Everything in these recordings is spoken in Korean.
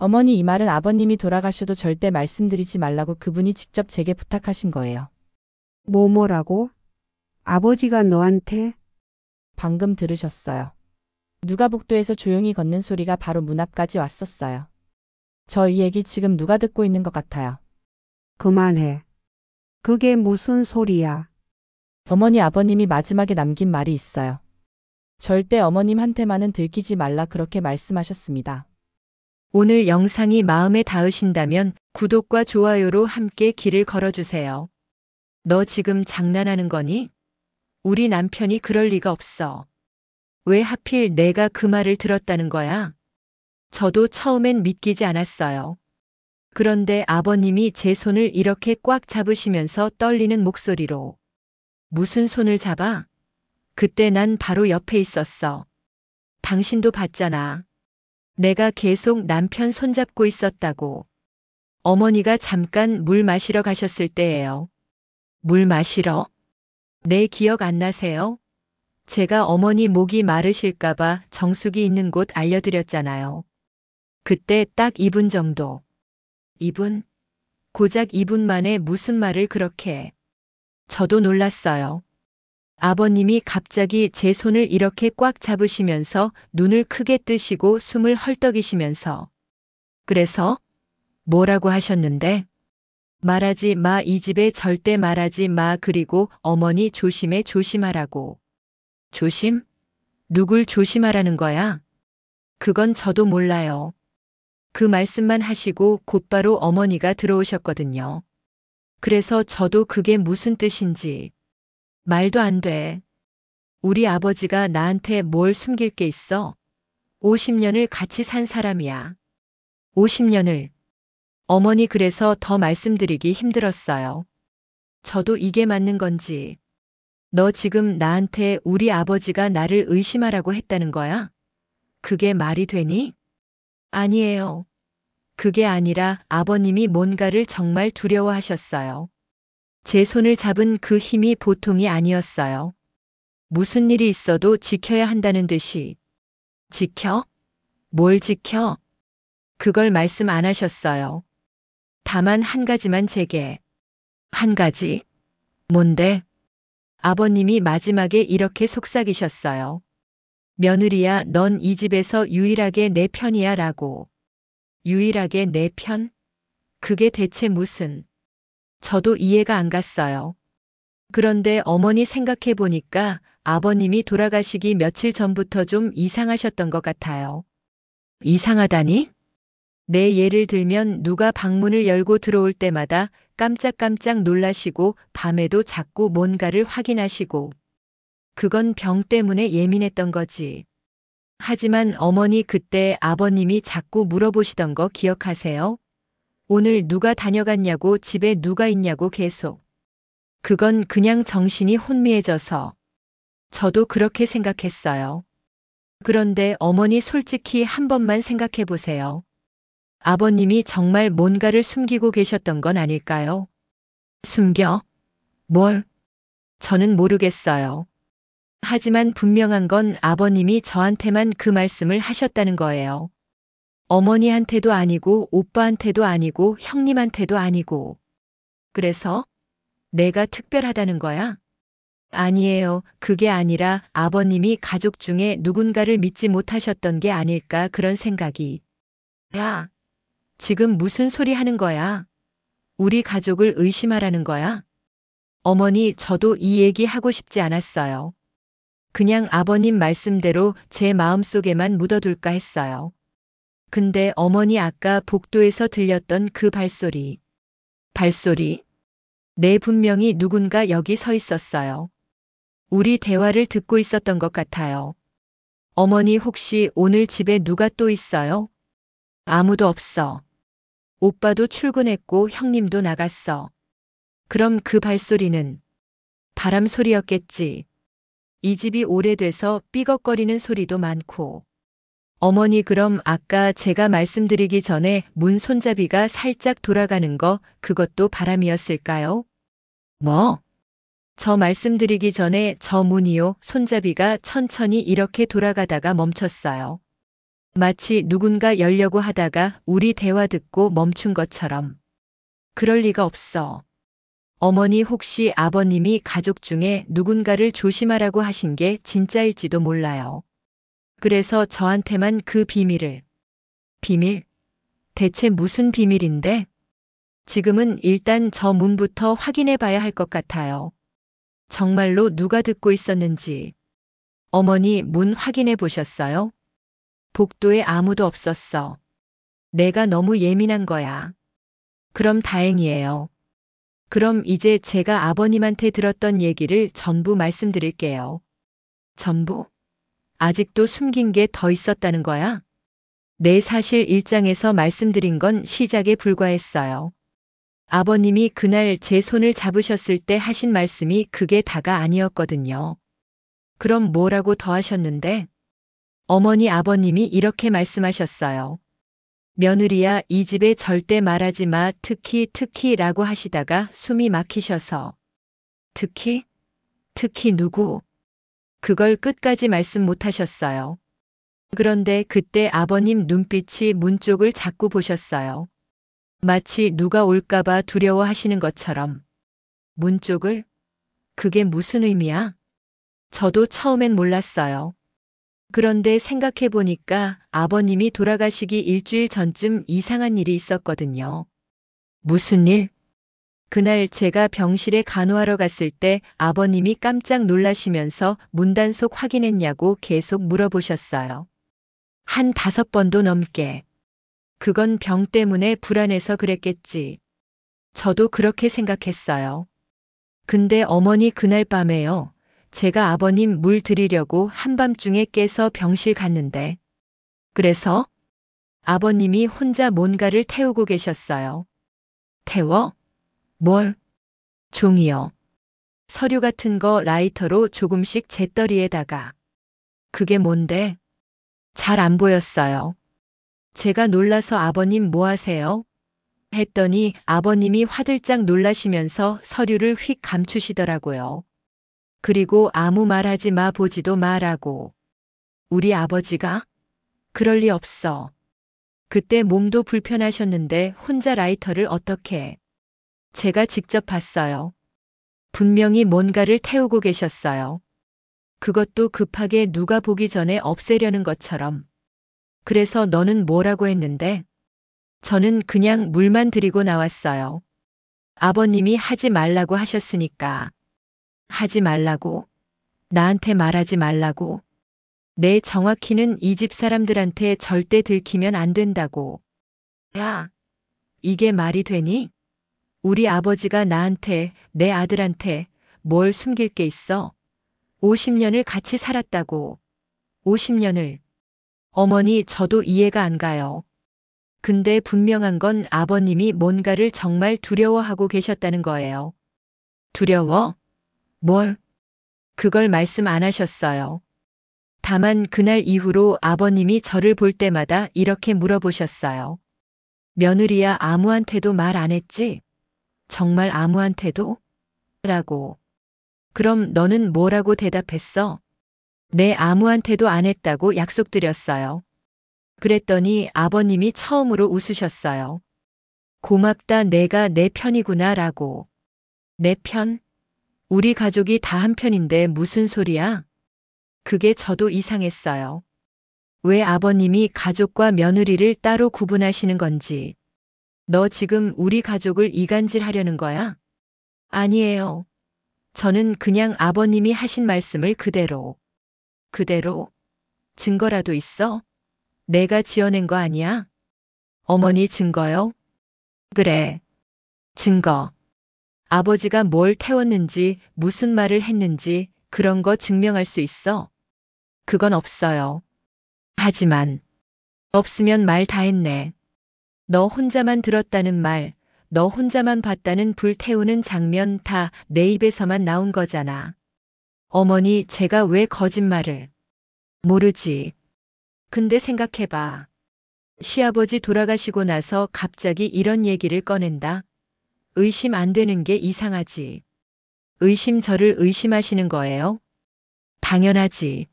어머니 이 말은 아버님이 돌아가셔도 절대 말씀드리지 말라고 그분이 직접 제게 부탁하신 거예요. 뭐라고? 아버지가 너한테? 방금 들으셨어요. 누가 복도에서 조용히 걷는 소리가 바로 문 앞까지 왔었어요. 저 이 얘기 지금 누가 듣고 있는 것 같아요. 그만해. 그게 무슨 소리야? 어머니 아버님이 마지막에 남긴 말이 있어요. 절대 어머님한테만은 들키지 말라 그렇게 말씀하셨습니다. 오늘 영상이 마음에 닿으신다면 구독과 좋아요로 함께 길을 걸어주세요. 너 지금 장난하는 거니? 우리 남편이 그럴 리가 없어. 왜 하필 내가 그 말을 들었다는 거야? 저도 처음엔 믿기지 않았어요. 그런데 아버님이 제 손을 이렇게 꽉 잡으시면서 떨리는 목소리로 무슨 손을 잡아? 그때 난 바로 옆에 있었어. 당신도 봤잖아. 내가 계속 남편 손잡고 있었다고. 어머니가 잠깐 물 마시러 가셨을 때예요. 물 마시러? 내 기억 안 나세요? 제가 어머니 목이 마르실까봐 정수기 있는 곳 알려드렸잖아요. 그때 딱 2분 정도. 2분? 고작 2분 만에 무슨 말을 그렇게 해. 저도 놀랐어요. 아버님이 갑자기 제 손을 이렇게 꽉 잡으시면서 눈을 크게 뜨시고 숨을 헐떡이시면서 그래서 뭐라고 하셨는데? 말하지 마, 이 집에 절대 말하지 마, 그리고 어머니 조심해, 조심하라고. 조심? 누굴 조심하라는 거야? 그건 저도 몰라요. 그 말씀만 하시고 곧바로 어머니가 들어오셨거든요. 그래서 저도 그게 무슨 뜻인지. 말도 안 돼. 우리 아버지가 나한테 뭘 숨길 게 있어? 50년을 같이 산 사람이야. 50년을. 어머니 그래서 더 말씀드리기 힘들었어요. 저도 이게 맞는 건지. 너 지금 나한테 우리 아버지가 나를 의심하라고 했다는 거야? 그게 말이 되니? 아니에요. 그게 아니라 아버님이 뭔가를 정말 두려워하셨어요. 제 손을 잡은 그 힘이 보통이 아니었어요. 무슨 일이 있어도 지켜야 한다는 듯이. 지켜? 뭘 지켜? 그걸 말씀 안 하셨어요. 다만 한 가지만 제게. 한 가지? 뭔데? 아버님이 마지막에 이렇게 속삭이셨어요. 며느리야, 넌 이 집에서 유일하게 내 편이야 라고. 유일하게 내 편? 그게 대체 무슨... 저도 이해가 안 갔어요. 그런데 어머니 생각해 보니까 아버님이 돌아가시기 며칠 전부터 좀 이상하셨던 것 같아요. 이상하다니? 내 예를 들면 누가 방문을 열고 들어올 때마다 깜짝깜짝 놀라시고 밤에도 자꾸 뭔가를 확인하시고. 그건 병 때문에 예민했던 거지. 하지만 어머니 그때 아버님이 자꾸 물어보시던 거 기억하세요? 오늘 누가 다녀갔냐고, 집에 누가 있냐고 계속. 그건 그냥 정신이 혼미해져서. 저도 그렇게 생각했어요. 그런데 어머니 솔직히 한 번만 생각해 보세요. 아버님이 정말 뭔가를 숨기고 계셨던 건 아닐까요? 숨겨? 뭘? 저는 모르겠어요. 하지만 분명한 건 아버님이 저한테만 그 말씀을 하셨다는 거예요. 어머니한테도 아니고 오빠한테도 아니고 형님한테도 아니고. 그래서 내가 특별하다는 거야? 아니에요. 그게 아니라 아버님이 가족 중에 누군가를 믿지 못하셨던 게 아닐까 그런 생각이. 야, 지금 무슨 소리 하는 거야? 우리 가족을 의심하라는 거야? 어머니, 저도 이 얘기 하고 싶지 않았어요. 그냥 아버님 말씀대로 제 마음속에만 묻어둘까 했어요. 근데 어머니 아까 복도에서 들렸던 그 발소리. 발소리? 네, 분명히 누군가 여기 서 있었어요. 우리 대화를 듣고 있었던 것 같아요. 어머니 혹시 오늘 집에 누가 또 있어요? 아무도 없어. 오빠도 출근했고 형님도 나갔어. 그럼 그 발소리는 바람 소리였겠지. 이 집이 오래돼서 삐걱거리는 소리도 많고. 어머니 그럼 아까 제가 말씀드리기 전에 문 손잡이가 살짝 돌아가는 거 그것도 바람이었을까요? 뭐? 저 말씀드리기 전에 저 문이요, 손잡이가 천천히 이렇게 돌아가다가 멈췄어요. 마치 누군가 열려고 하다가 우리 대화 듣고 멈춘 것처럼. 그럴 리가 없어. 어머니 혹시 아버님이 가족 중에 누군가를 조심하라고 하신 게 진짜일지도 몰라요. 그래서 저한테만 그 비밀을. 비밀? 대체 무슨 비밀인데? 지금은 일단 저 문부터 확인해 봐야 할 것 같아요. 정말로 누가 듣고 있었는지. 어머니 문 확인해 보셨어요? 복도에 아무도 없었어. 내가 너무 예민한 거야. 그럼 다행이에요. 그럼 이제 제가 아버님한테 들었던 얘기를 전부 말씀드릴게요. 전부? 아직도 숨긴 게 더 있었다는 거야? 네, 사실 1장에서 말씀드린 건 시작에 불과했어요. 아버님이 그날 제 손을 잡으셨을 때 하신 말씀이 그게 다가 아니었거든요. 그럼 뭐라고 더 하셨는데? 어머니 아버님이 이렇게 말씀하셨어요. 며느리야, 이 집에 절대 말하지 마, 특히라고 하시다가 숨이 막히셔서. 특히? 특히 누구? 그걸 끝까지 말씀 못 하셨어요. 그런데 그때 아버님 눈빛이 문 쪽을 자꾸 보셨어요. 마치 누가 올까봐 두려워하시는 것처럼. 문 쪽을? 그게 무슨 의미야? 저도 처음엔 몰랐어요. 그런데 생각해 보니까 아버님이 돌아가시기 일주일 전쯤 이상한 일이 있었거든요. 무슨 일? 그날 제가 병실에 간호하러 갔을 때 아버님이 깜짝 놀라시면서 문단속 확인했냐고 계속 물어보셨어요. 한 5번도 넘게. 그건 병 때문에 불안해서 그랬겠지. 저도 그렇게 생각했어요. 근데 어머니 그날 밤에요. 제가 아버님 물 드리려고 한밤중에 깨서 병실 갔는데. 그래서 아버님이 혼자 뭔가를 태우고 계셨어요. 태워? 뭘? 종이요. 서류 같은 거 라이터로 조금씩 재떨이에다가. 그게 뭔데? 잘 안 보였어요. 제가 놀라서 아버님 뭐 하세요? 했더니 아버님이 화들짝 놀라시면서 서류를 휙 감추시더라고요. 그리고 아무 말하지 마, 보지도 마라고. 우리 아버지가? 그럴 리 없어. 그때 몸도 불편하셨는데 혼자 라이터를 어떻게? 제가 직접 봤어요. 분명히 뭔가를 태우고 계셨어요. 그것도 급하게 누가 보기 전에 없애려는 것처럼. 그래서 너는 뭐라고 했는데? 저는 그냥 물만 드리고 나왔어요. 아버님이 하지 말라고 하셨으니까. 하지 말라고? 나한테 말하지 말라고? 네, 정확히는 이 집 사람들한테 절대 들키면 안 된다고. 야, 이게 말이 되니? 우리 아버지가 나한테, 내 아들한테 뭘 숨길 게 있어? 50년을 같이 살았다고. 50년을. 어머니, 저도 이해가 안 가요. 근데 분명한 건 아버님이 뭔가를 정말 두려워하고 계셨다는 거예요. 두려워? 뭘? 그걸 말씀 안 하셨어요. 다만 그날 이후로 아버님이 저를 볼 때마다 이렇게 물어보셨어요. 며느리야, 아무한테도 말 안 했지? 정말 아무한테도? 라고. 그럼 너는 뭐라고 대답했어? 네, 아무한테도 안 했다고 약속드렸어요. 그랬더니 아버님이 처음으로 웃으셨어요. 고맙다, 내가 내 편이구나 라고. 내 편? 우리 가족이 다 한 편인데 무슨 소리야? 그게 저도 이상했어요. 왜 아버님이 가족과 며느리를 따로 구분하시는 건지. 너 지금 우리 가족을 이간질하려는 거야? 아니에요. 저는 그냥 아버님이 하신 말씀을 그대로. 그대로? 증거라도 있어? 내가 지어낸 거 아니야? 어머니, 증거요? 그래. 증거. 아버지가 뭘 태웠는지, 무슨 말을 했는지 그런 거 증명할 수 있어? 그건 없어요. 하지만 없으면 말 다 했네. 너 혼자만 들었다는 말, 너 혼자만 봤다는 불 태우는 장면 다 내 입에서만 나온 거잖아. 어머니, 제가 왜 거짓말을? 모르지. 근데 생각해봐. 시아버지 돌아가시고 나서 갑자기 이런 얘기를 꺼낸다? 의심 안 되는 게 이상하지. 의심 저를 의심하시는 거예요? 당연하지.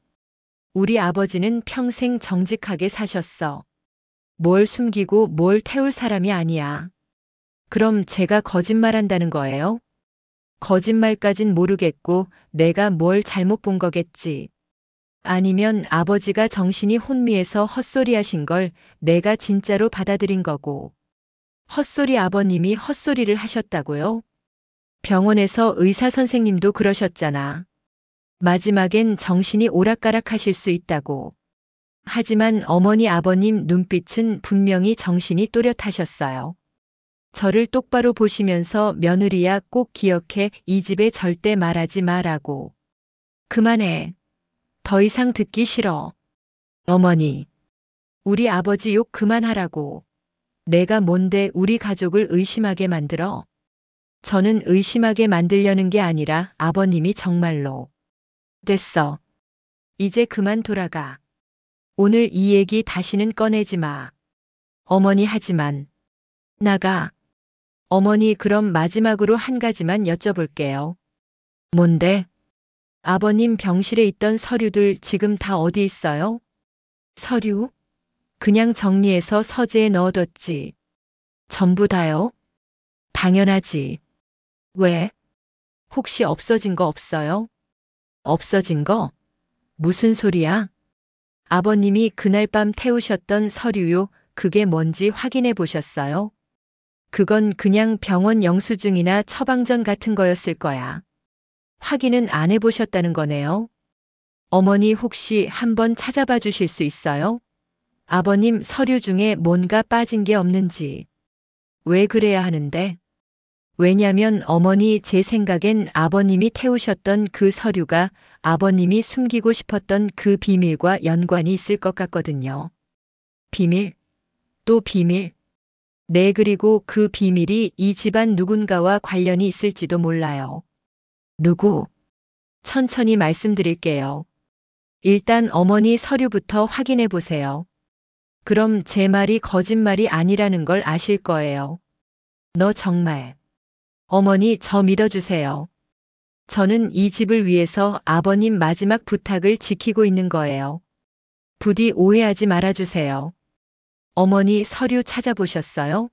우리 아버지는 평생 정직하게 사셨어. 뭘 숨기고 뭘 태울 사람이 아니야. 그럼 제가 거짓말한다는 거예요? 거짓말까진 모르겠고 내가 뭘 잘못 본 거겠지. 아니면 아버지가 정신이 혼미해서 헛소리하신 걸 내가 진짜로 받아들인 거고. 헛소리 아버님이 헛소리를 하셨다고요? 병원에서 의사 선생님도 그러셨잖아. 마지막엔 정신이 오락가락 하실 수 있다고. 하지만 어머니 아버님 눈빛은 분명히 정신이 또렷하셨어요. 저를 똑바로 보시면서 며느리야 꼭 기억해 이 집에 절대 말하지 마라고. 그만해. 더 이상 듣기 싫어. 어머니. 우리 아버지 욕 그만하라고. 내가 뭔데 우리 가족을 의심하게 만들어? 저는 의심하게 만들려는 게 아니라 아버님이 정말로. 됐어. 이제 그만 돌아가. 오늘 이 얘기 다시는 꺼내지 마. 어머니 하지만. 나가. 어머니 그럼 마지막으로 한 가지만 여쭤볼게요. 뭔데? 아버님 병실에 있던 서류들 지금 다 어디 있어요? 서류? 그냥 정리해서 서재에 넣어뒀지. 전부 다요? 당연하지. 왜? 혹시 없어진 거 없어요? 없어진 거? 무슨 소리야? 아버님이 그날 밤 태우셨던 서류요, 그게 뭔지 확인해 보셨어요? 그건 그냥 병원 영수증이나 처방전 같은 거였을 거야. 확인은 안 해보셨다는 거네요. 어머니 혹시 한번 찾아봐 주실 수 있어요? 아버님 서류 중에 뭔가 빠진 게 없는지. 왜 그래야 하는데? 왜냐면 어머니 제 생각엔 아버님이 태우셨던 그 서류가 아버님이 숨기고 싶었던 그 비밀과 연관이 있을 것 같거든요. 비밀? 또 비밀? 네, 그리고 그 비밀이 이 집안 누군가와 관련이 있을지도 몰라요. 누구? 천천히 말씀드릴게요. 일단 어머니 서류부터 확인해 보세요. 그럼 제 말이 거짓말이 아니라는 걸 아실 거예요. 너 정말. 어머니 저 믿어주세요. 저는 이 집을 위해서 아버님 마지막 부탁을 지키고 있는 거예요. 부디 오해하지 말아주세요. 어머니 서류 찾아보셨어요?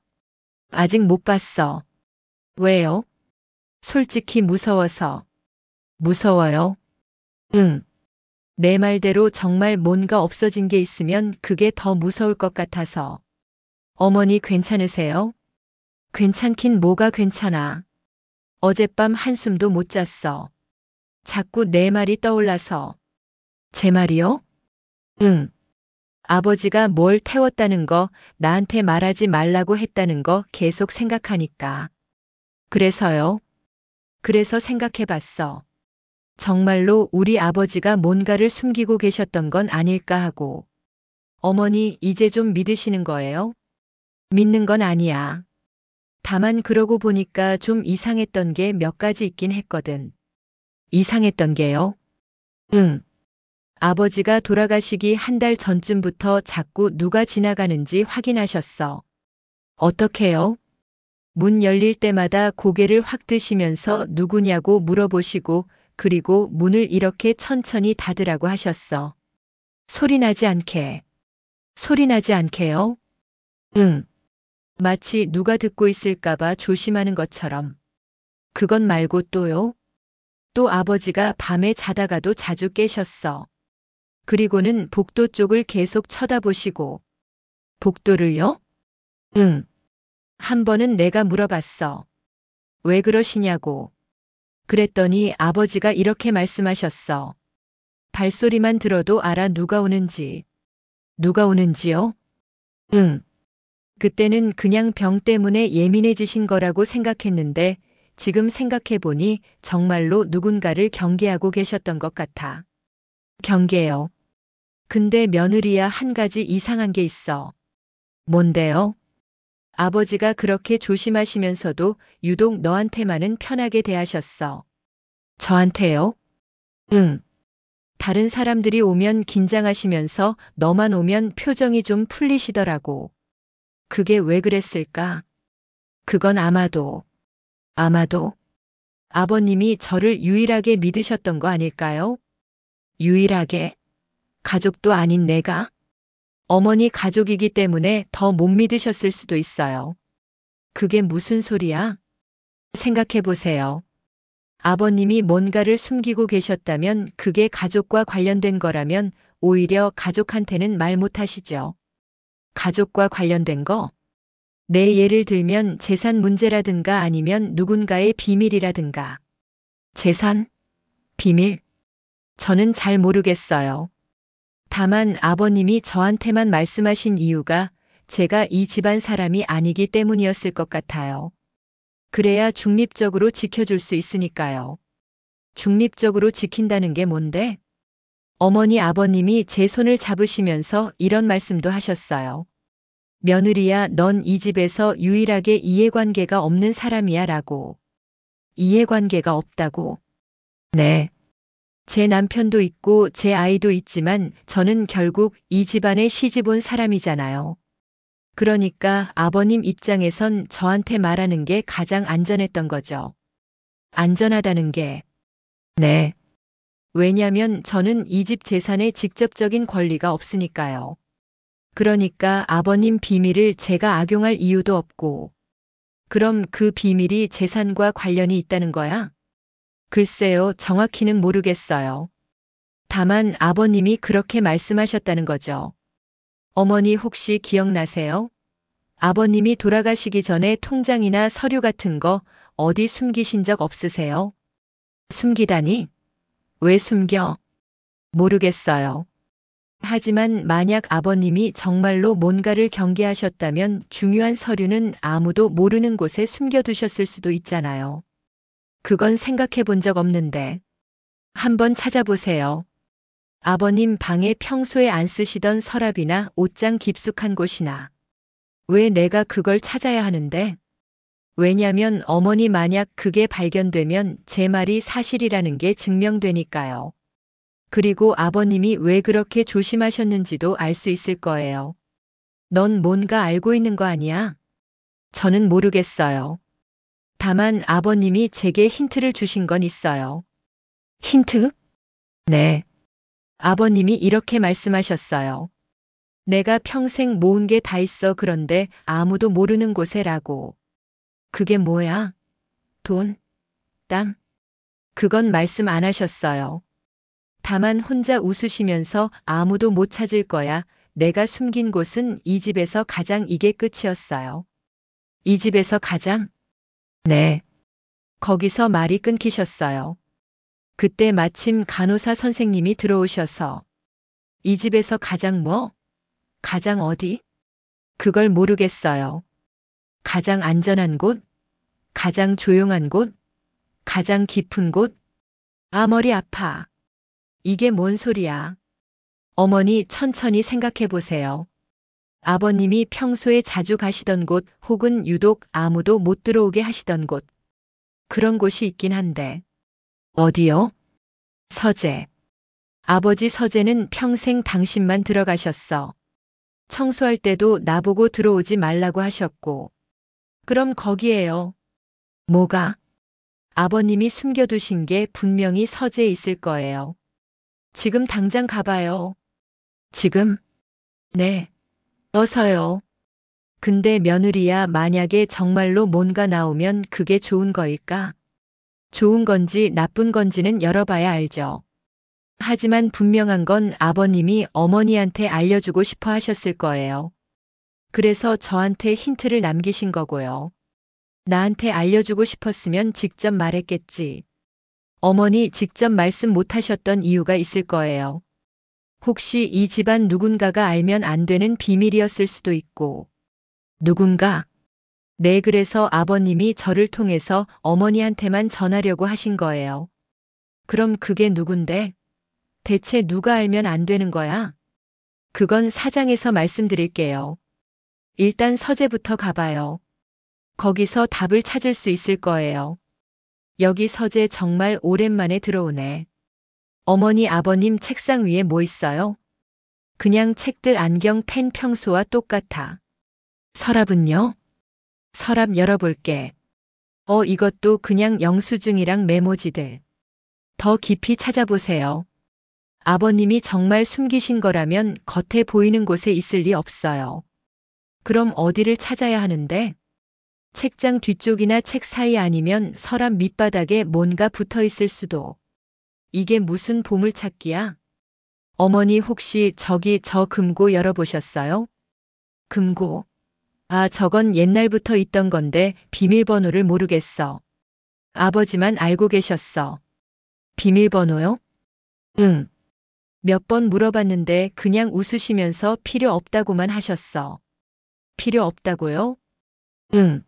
아직 못 봤어. 왜요? 솔직히 무서워서. 무서워요? 응. 내 말대로 정말 뭔가 없어진 게 있으면 그게 더 무서울 것 같아서. 어머니 괜찮으세요? 괜찮긴 뭐가 괜찮아. 어젯밤 한숨도 못 잤어. 자꾸 내 말이 떠올라서. 제 말이요? 응. 아버지가 뭘 태웠다는 거, 나한테 말하지 말라고 했다는 거 계속 생각하니까. 그래서요? 그래서 생각해봤어. 정말로 우리 아버지가 뭔가를 숨기고 계셨던 건 아닐까 하고. 어머니 이제 좀 믿으시는 거예요? 믿는 건 아니야. 다만 그러고 보니까 좀 이상했던 게 몇 가지 있긴 했거든. 이상했던 게요? 응. 아버지가 돌아가시기 한 달 전쯤부터 자꾸 누가 지나가는지 확인하셨어. 어떻게요? 문 열릴 때마다 고개를 확 드시면서 누구냐고 물어보시고 그리고 문을 이렇게 천천히 닫으라고 하셨어. 소리 나지 않게. 소리 나지 않게요? 응. 마치 누가 듣고 있을까봐 조심하는 것처럼. 그건 말고 또요? 또 아버지가 밤에 자다가도 자주 깨셨어. 그리고는 복도 쪽을 계속 쳐다보시고. 복도를요? 응. 한 번은 내가 물어봤어. 왜 그러시냐고. 그랬더니 아버지가 이렇게 말씀하셨어. 발소리만 들어도 알아 누가 오는지. 누가 오는지요? 응. 그때는 그냥 병 때문에 예민해지신 거라고 생각했는데 지금 생각해보니 정말로 누군가를 경계하고 계셨던 것 같아. 경계요. 근데 며느리야 한 가지 이상한 게 있어. 뭔데요? 아버지가 그렇게 조심하시면서도 유독 너한테만은 편하게 대하셨어. 저한테요? 응. 다른 사람들이 오면 긴장하시면서 너만 오면 표정이 좀 풀리시더라고. 그게 왜 그랬을까? 그건 아마도 아버님이 저를 유일하게 믿으셨던 거 아닐까요? 유일하게? 가족도 아닌 내가? 어머니 가족이기 때문에 더 못 믿으셨을 수도 있어요. 그게 무슨 소리야? 생각해 보세요. 아버님이 뭔가를 숨기고 계셨다면 그게 가족과 관련된 거라면 오히려 가족한테는 말 못하시죠. 가족과 관련된 거? 내 예를 들면 재산 문제라든가 아니면 누군가의 비밀이라든가. 재산? 비밀? 저는 잘 모르겠어요. 다만 아버님이 저한테만 말씀하신 이유가 제가 이 집안 사람이 아니기 때문이었을 것 같아요. 그래야 중립적으로 지켜줄 수 있으니까요. 중립적으로 지킨다는 게 뭔데? 어머니 아버님이 제 손을 잡으시면서 이런 말씀도 하셨어요. 며느리야, 넌 이 집에서 유일하게 이해관계가 없는 사람이야 라고. 이해관계가 없다고? 네. 제 남편도 있고 제 아이도 있지만 저는 결국 이 집안에 시집 온 사람이잖아요. 그러니까 아버님 입장에선 저한테 말하는 게 가장 안전했던 거죠. 안전하다는 게. 네. 왜냐면 저는 이 집 재산에 직접적인 권리가 없으니까요. 그러니까 아버님 비밀을 제가 악용할 이유도 없고. 그럼 그 비밀이 재산과 관련이 있다는 거야? 글쎄요, 정확히는 모르겠어요. 다만 아버님이 그렇게 말씀하셨다는 거죠. 어머니 혹시 기억나세요? 아버님이 돌아가시기 전에 통장이나 서류 같은 거 어디 숨기신 적 없으세요? 숨기다니? 왜 숨겨? 모르겠어요. 하지만 만약 아버님이 정말로 뭔가를 경계하셨다면 중요한 서류는 아무도 모르는 곳에 숨겨두셨을 수도 있잖아요. 그건 생각해 본 적 없는데. 한번 찾아보세요. 아버님 방에 평소에 안 쓰시던 서랍이나 옷장 깊숙한 곳이나. 왜 내가 그걸 찾아야 하는데? 왜냐면 어머니 만약 그게 발견되면 제 말이 사실이라는 게 증명되니까요. 그리고 아버님이 왜 그렇게 조심하셨는지도 알 수 있을 거예요. 넌 뭔가 알고 있는 거 아니야? 저는 모르겠어요. 다만 아버님이 제게 힌트를 주신 건 있어요. 힌트? 네. 아버님이 이렇게 말씀하셨어요. 내가 평생 모은 게 다 있어. 그런데 아무도 모르는 곳에라고. 그게 뭐야? 돈? 땅? 그건 말씀 안 하셨어요. 다만 혼자 웃으시면서 아무도 못 찾을 거야. 내가 숨긴 곳은 이 집에서 가장 이게 끝이었어요. 이 집에서 가장? 네. 거기서 말이 끊기셨어요. 그때 마침 간호사 선생님이 들어오셔서 이 집에서 가장 뭐? 가장 어디? 그걸 모르겠어요. 가장 안전한 곳? 가장 조용한 곳? 가장 깊은 곳? 아, 머리 아파. 이게 뭔 소리야? 어머니 천천히 생각해 보세요. 아버님이 평소에 자주 가시던 곳 혹은 유독 아무도 못 들어오게 하시던 곳. 그런 곳이 있긴 한데. 어디요? 서재. 아버지 서재는 평생 당신만 들어가셨어. 청소할 때도 나보고 들어오지 말라고 하셨고. 그럼 거기에요. 뭐가? 아버님이 숨겨두신 게 분명히 서재에 있을 거예요. 지금 당장 가봐요. 지금? 네. 어서요. 근데 며느리야, 만약에 정말로 뭔가 나오면 그게 좋은 거일까? 좋은 건지 나쁜 건지는 열어봐야 알죠. 하지만 분명한 건 아버님이 어머니한테 알려주고 싶어 하셨을 거예요. 그래서 저한테 힌트를 남기신 거고요. 나한테 알려주고 싶었으면 직접 말했겠지. 어머니 직접 말씀 못 하셨던 이유가 있을 거예요. 혹시 이 집안 누군가가 알면 안 되는 비밀이었을 수도 있고. 누군가? 네, 그래서 아버님이 저를 통해서 어머니한테만 전하려고 하신 거예요. 그럼 그게 누군데? 대체 누가 알면 안 되는 거야? 그건 사장에서 말씀드릴게요. 일단 서재부터 가봐요. 거기서 답을 찾을 수 있을 거예요. 여기 서재 정말 오랜만에 들어오네. 어머니 아버님 책상 위에 뭐 있어요? 그냥 책들, 안경, 펜, 평소와 똑같아. 서랍은요? 서랍 열어볼게. 이것도 그냥 영수증이랑 메모지들. 더 깊이 찾아보세요. 아버님이 정말 숨기신 거라면 겉에 보이는 곳에 있을 리 없어요. 그럼 어디를 찾아야 하는데? 책장 뒤쪽이나 책 사이 아니면 서랍 밑바닥에 뭔가 붙어 있을 수도. 이게 무슨 보물찾기야? 어머니 혹시 저기 저 금고 열어보셨어요? 금고. 아, 저건 옛날부터 있던 건데 비밀번호를 모르겠어. 아버지만 알고 계셨어. 비밀번호요? 응. 몇 번 물어봤는데 그냥 웃으시면서 필요 없다고만 하셨어. 필요 없다고요? 응.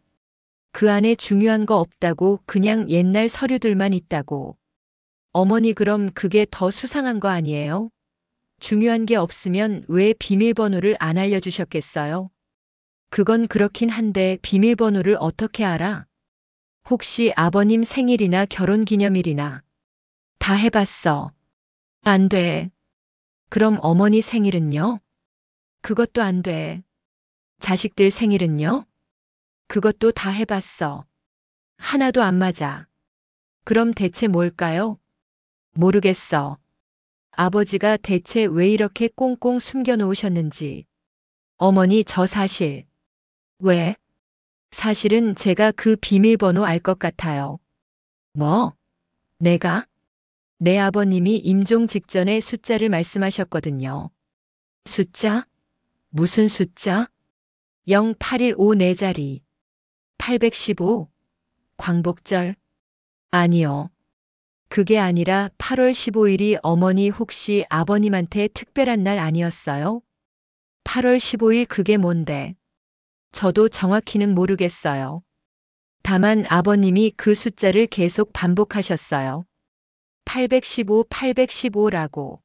그 안에 중요한 거 없다고 그냥 옛날 서류들만 있다고. 어머니 그럼 그게 더 수상한 거 아니에요? 중요한 게 없으면 왜 비밀번호를 안 알려주셨겠어요? 그건 그렇긴 한데 비밀번호를 어떻게 알아? 혹시 아버님 생일이나 결혼기념일이나 다 해봤어. 안 돼. 그럼 어머니 생일은요? 그것도 안 돼. 자식들 생일은요? 그것도 다 해봤어. 하나도 안 맞아. 그럼 대체 뭘까요? 모르겠어. 아버지가 대체 왜 이렇게 꽁꽁 숨겨놓으셨는지. 어머니 저 사실. 왜? 사실은 제가 그 비밀번호 알 것 같아요. 뭐? 내가? 내 아버님이 임종 직전에 숫자를 말씀하셨거든요. 숫자? 무슨 숫자? 0815 네 자리. 815. 광복절. 아니요. 그게 아니라 8월 15일이 어머니 혹시 아버님한테 특별한 날 아니었어요? 8월 15일 그게 뭔데? 저도 정확히는 모르겠어요. 다만 아버님이 그 숫자를 계속 반복하셨어요. 815, 815라고.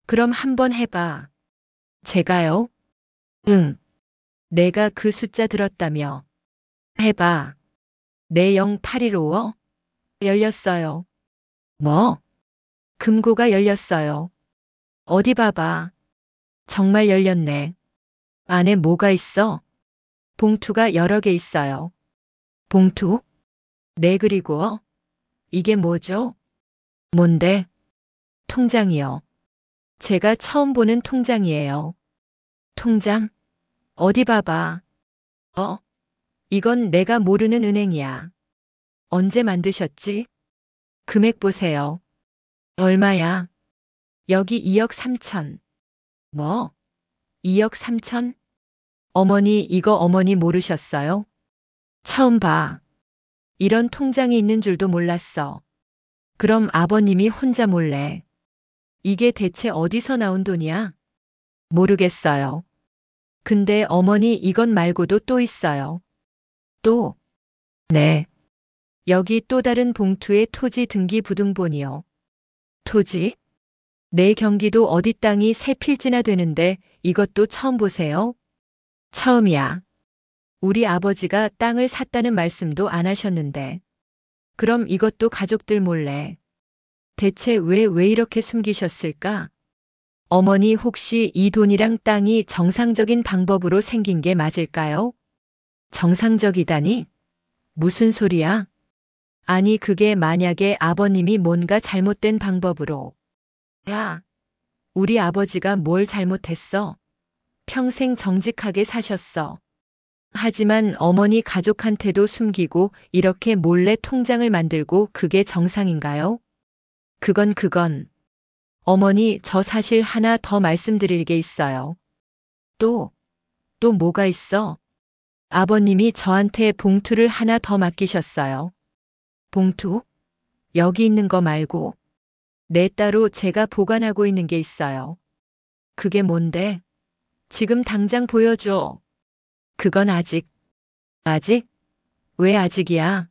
그럼 한번 해봐. 제가요? 응. 내가 그 숫자 들었다며. 해봐. 내 0815어? 열렸어요. 뭐? 금고가 열렸어요. 어디 봐봐. 정말 열렸네. 안에 뭐가 있어? 봉투가 여러 개 있어요. 봉투? 네, 그리고 이게 뭐죠? 뭔데? 통장이요. 제가 처음 보는 통장이에요. 통장? 어디 봐봐. 어? 이건 내가 모르는 은행이야. 언제 만드셨지? 금액 보세요. 얼마야? 여기 2억 3천. 뭐? 2억 3천? 어머니 이거 어머니 모르셨어요? 처음 봐. 이런 통장이 있는 줄도 몰랐어. 그럼 아버님이 혼자 몰래. 이게 대체 어디서 나온 돈이야? 모르겠어요. 근데 어머니 이것 말고도 또 있어요. 또? 네. 여기 또 다른 봉투에 토지 등기 부등본이요. 토지? 내 경기도 어디 땅이 3필지나 되는데 이것도 처음 보세요? 처음이야. 우리 아버지가 땅을 샀다는 말씀도 안 하셨는데. 그럼 이것도 가족들 몰래. 대체 왜 이렇게 숨기셨을까? 어머니 혹시 이 돈이랑 땅이 정상적인 방법으로 생긴 게 맞을까요? 정상적이다니? 무슨 소리야? 아니 그게 만약에 아버님이 뭔가 잘못된 방법으로. 야, 우리 아버지가 뭘 잘못했어? 평생 정직하게 사셨어. 하지만 어머니 가족한테도 숨기고 이렇게 몰래 통장을 만들고 그게 정상인가요? 그건. 어머니 저 사실 하나 더 말씀드릴 게 있어요. 또 뭐가 있어? 아버님이 저한테 봉투를 하나 더 맡기셨어요. 봉투? 여기 있는 거 말고 내 따로 제가 보관하고 있는 게 있어요. 그게 뭔데? 지금 당장 보여줘. 그건 아직. 아직? 왜 아직이야?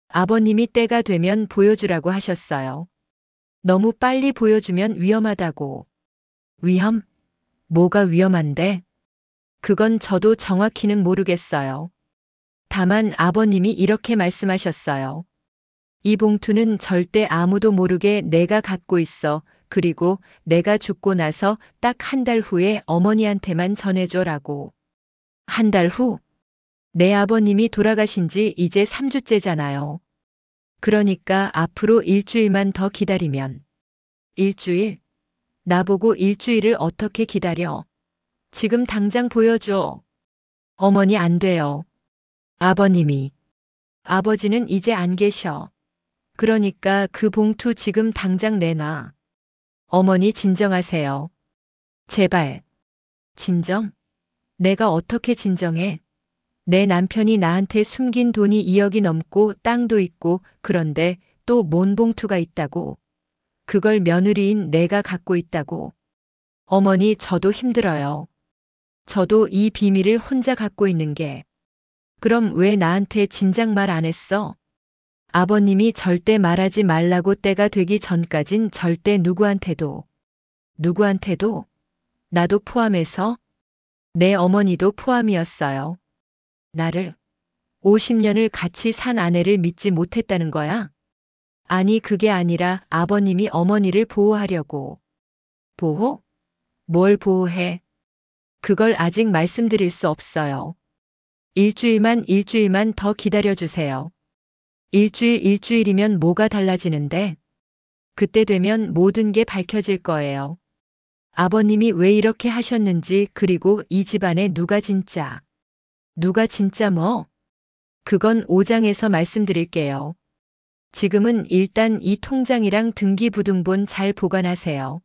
아버님이 때가 되면 보여주라고 하셨어요. 너무 빨리 보여주면 위험하다고. 위험? 뭐가 위험한데? 그건 저도 정확히는 모르겠어요. 다만 아버님이 이렇게 말씀하셨어요. 이 봉투는 절대 아무도 모르게 내가 갖고 있어. 그리고 내가 죽고 나서 딱 한 달 후에 어머니한테만 전해줘라고. 한 달 후? 내 아버님이 돌아가신 지 이제 3주째잖아요. 그러니까 앞으로 일주일만 더 기다리면. 일주일? 나보고 일주일을 어떻게 기다려? 지금 당장 보여줘. 어머니 안 돼요. 아버님이. 아버지는 이제 안 계셔. 그러니까 그 봉투 지금 당장 내놔. 어머니 진정하세요. 제발. 진정? 내가 어떻게 진정해? 내 남편이 나한테 숨긴 돈이 2억이 넘고 땅도 있고 그런데 또 뭔 봉투가 있다고. 그걸 며느리인 내가 갖고 있다고. 어머니 저도 힘들어요. 저도 이 비밀을 혼자 갖고 있는 게. 그럼 왜 나한테 진작 말 안 했어? 아버님이 절대 말하지 말라고 때가 되기 전까진 절대 누구한테도. 누구한테도? 나도 포함해서? 내 어머니도 포함이었어요. 나를 50년을 같이 산 아내를 믿지 못했다는 거야? 아니 그게 아니라 아버님이 어머니를 보호하려고. 보호? 뭘 보호해? 그걸 아직 말씀드릴 수 없어요. 일주일만 더 기다려주세요. 일주일이면 뭐가 달라지는데? 그때 되면 모든 게 밝혀질 거예요. 아버님이 왜 이렇게 하셨는지 그리고 이 집안에 누가 진짜 뭐? 그건 5장에서 말씀드릴게요. 지금은 일단 이 통장이랑 등기부등본 잘 보관하세요.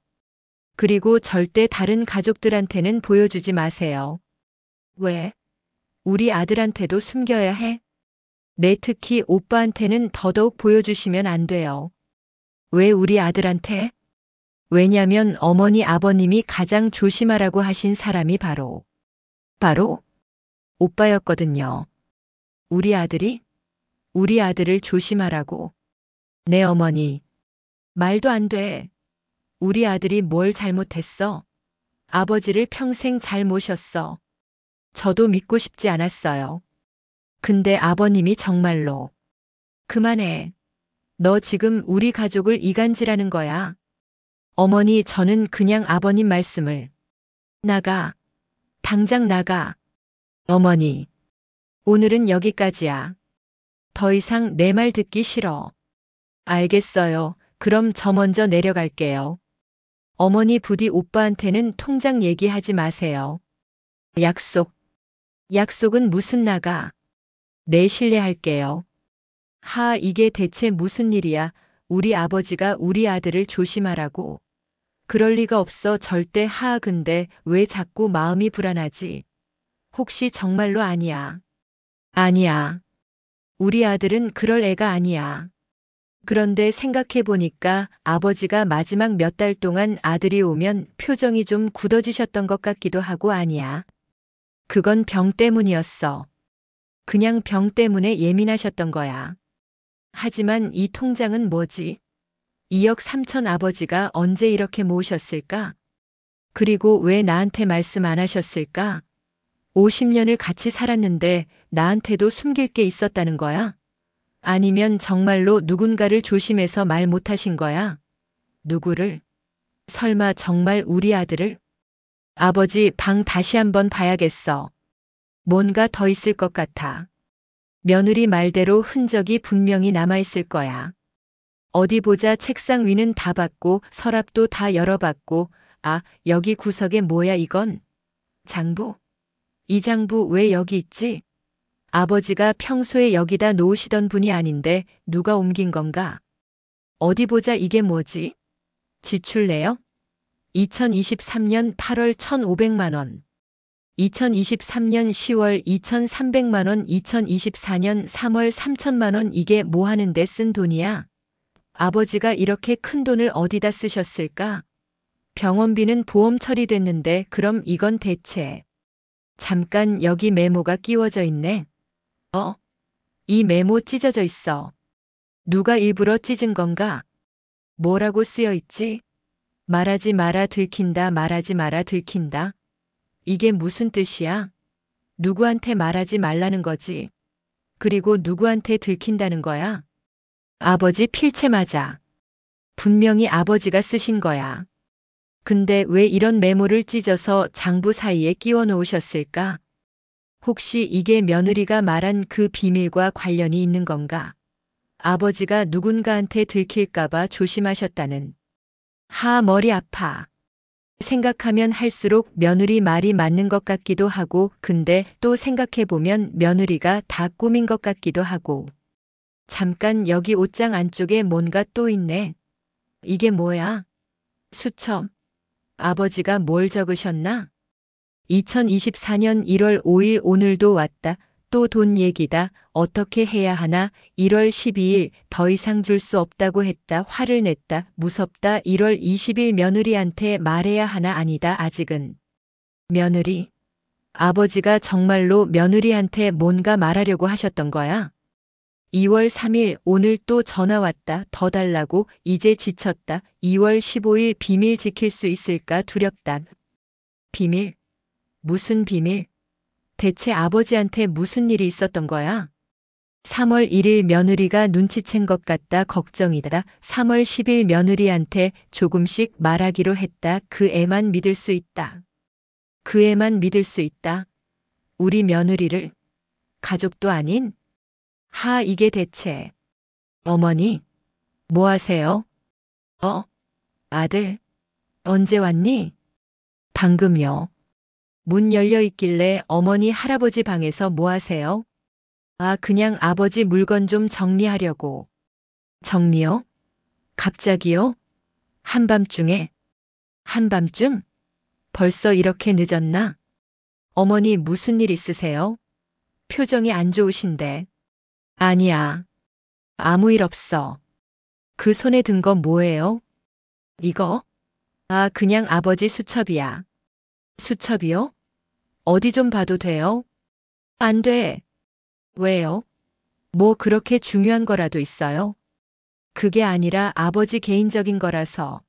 그리고 절대 다른 가족들한테는 보여주지 마세요. 왜? 우리 아들한테도 숨겨야 해? 네, 특히 오빠한테는 더더욱 보여주시면 안 돼요. 왜 우리 아들한테? 왜냐면 어머니 아버님이 가장 조심하라고 하신 사람이 바로 오빠였거든요. 우리 아들이? 우리 아들을 조심하라고. 내 어머니. 말도 안 돼. 우리 아들이 뭘 잘못했어? 아버지를 평생 잘 모셨어. 저도 믿고 싶지 않았어요. 근데 아버님이 정말로. 그만해. 너 지금 우리 가족을 이간질하는 거야. 어머니 저는 그냥 아버님 말씀을. 나가. 당장 나가. 어머니. 오늘은 여기까지야. 더 이상 내 말 듣기 싫어. 알겠어요. 그럼 저 먼저 내려갈게요. 어머니 부디 오빠한테는 통장 얘기하지 마세요. 약속. 약속은 무슨 나가? 네, 실례할게요. 이게 대체 무슨 일이야? 우리 아버지가 우리 아들을 조심하라고. 그럴 리가 없어 절대. 근데 왜 자꾸 마음이 불안하지? 혹시 정말로 아니야? 아니야. 우리 아들은 그럴 애가 아니야. 그런데 생각해보니까 아버지가 마지막 몇 달 동안 아들이 오면 표정이 좀 굳어지셨던 것 같기도 하고. 아니야. 그건 병 때문이었어. 그냥 병 때문에 예민하셨던 거야. 하지만 이 통장은 뭐지? 2억 3천 아버지가 언제 이렇게 모으셨을까? 그리고 왜 나한테 말씀 안 하셨을까? 50년을 같이 살았는데 나한테도 숨길 게 있었다는 거야? 아니면 정말로 누군가를 조심해서 말 못하신 거야? 누구를? 설마 정말 우리 아들을? 아버지 방 다시 한번 봐야겠어. 뭔가 더 있을 것 같아. 며느리 말대로 흔적이 분명히 남아있을 거야. 어디 보자. 책상 위는 다 봤고 서랍도 다 열어봤고. 여기 구석에 뭐야 이건? 장부? 이 장부 왜 여기 있지? 아버지가 평소에 여기다 놓으시던 분이 아닌데 누가 옮긴 건가? 어디 보자. 이게 뭐지? 지출 내역? 2023년 8월 1,500만 원. 2023년 10월 2,300만 원. 2024년 3월 3천만 원. 이게 뭐 하는데 쓴 돈이야? 아버지가 이렇게 큰 돈을 어디다 쓰셨을까? 병원비는 보험 처리됐는데 그럼 이건 대체. 잠깐, 여기 메모가 끼워져 있네. 이 메모 찢어져 있어. 누가 일부러 찢은 건가? 뭐라고 쓰여 있지? 말하지 마라 들킨다. 말하지 마라 들킨다. 이게 무슨 뜻이야? 누구한테 말하지 말라는 거지? 그리고 누구한테 들킨다는 거야? 아버지 필체 맞아. 분명히 아버지가 쓰신 거야. 근데 왜 이런 메모를 찢어서 장부 사이에 끼워 놓으셨을까? 혹시 이게 며느리가 말한 그 비밀과 관련이 있는 건가? 아버지가 누군가한테 들킬까봐 조심하셨다는. 머리 아파. 생각하면 할수록 며느리 말이 맞는 것 같기도 하고, 근데 또 생각해보면 며느리가 다 꾸민 것 같기도 하고. 잠깐 여기 옷장 안쪽에 뭔가 또 있네. 이게 뭐야? 수첩. 아버지가 뭘 적으셨나? 2024년 1월 5일 오늘도 왔다. 또 돈 얘기다. 어떻게 해야 하나? 1월 12일 더 이상 줄 수 없다고 했다. 화를 냈다. 무섭다. 1월 20일 며느리한테 말해야 하나? 아니다. 아직은. 며느리. 아버지가 정말로 며느리한테 뭔가 말하려고 하셨던 거야? 2월 3일 오늘 또 전화 왔다. 더 달라고. 이제 지쳤다. 2월 15일 비밀 지킬 수 있을까 두렵다. 비밀? 무슨 비밀? 대체 아버지한테 무슨 일이 있었던 거야? 3월 1일 며느리가 눈치챈 것 같다. 걱정이다. 3월 10일 며느리한테 조금씩 말하기로 했다. 그 애만 믿을 수 있다. 그 애만 믿을 수 있다. 우리 며느리를 가족도 아닌? 이게 대체. 어머니, 뭐 하세요? 아들, 언제 왔니? 방금요. 문 열려 있길래 어머니 할아버지 방에서 뭐 하세요? 그냥 아버지 물건 좀 정리하려고. 정리요? 갑자기요? 한밤중에? 한밤중? 벌써 이렇게 늦었나? 어머니 무슨 일 있으세요? 표정이 안 좋으신데. 아니야. 아무 일 없어. 그 손에 든 거 뭐예요? 이거? 그냥 아버지 수첩이야. 수첩이요? 어디 좀 봐도 돼요? 안 돼. 왜요? 뭐 그렇게 중요한 거라도 있어요? 그게 아니라 아버지 개인적인 거라서.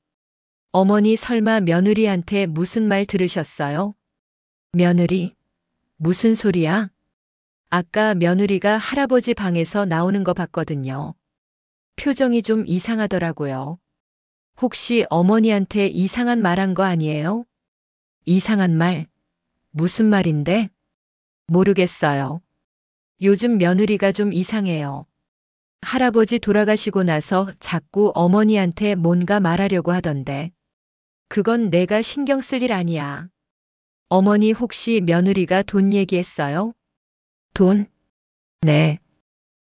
어머니 설마 며느리한테 무슨 말 들으셨어요? 며느리? 무슨 소리야? 아까 며느리가 할아버지 방에서 나오는 거 봤거든요. 표정이 좀 이상하더라고요. 혹시 어머니한테 이상한 말 한 거 아니에요? 이상한 말? 무슨 말인데? 모르겠어요. 요즘 며느리가 좀 이상해요. 할아버지 돌아가시고 나서 자꾸 어머니한테 뭔가 말하려고 하던데. 그건 내가 신경 쓸 일 아니야. 어머니 혹시 며느리가 돈 얘기했어요? 돈? 네.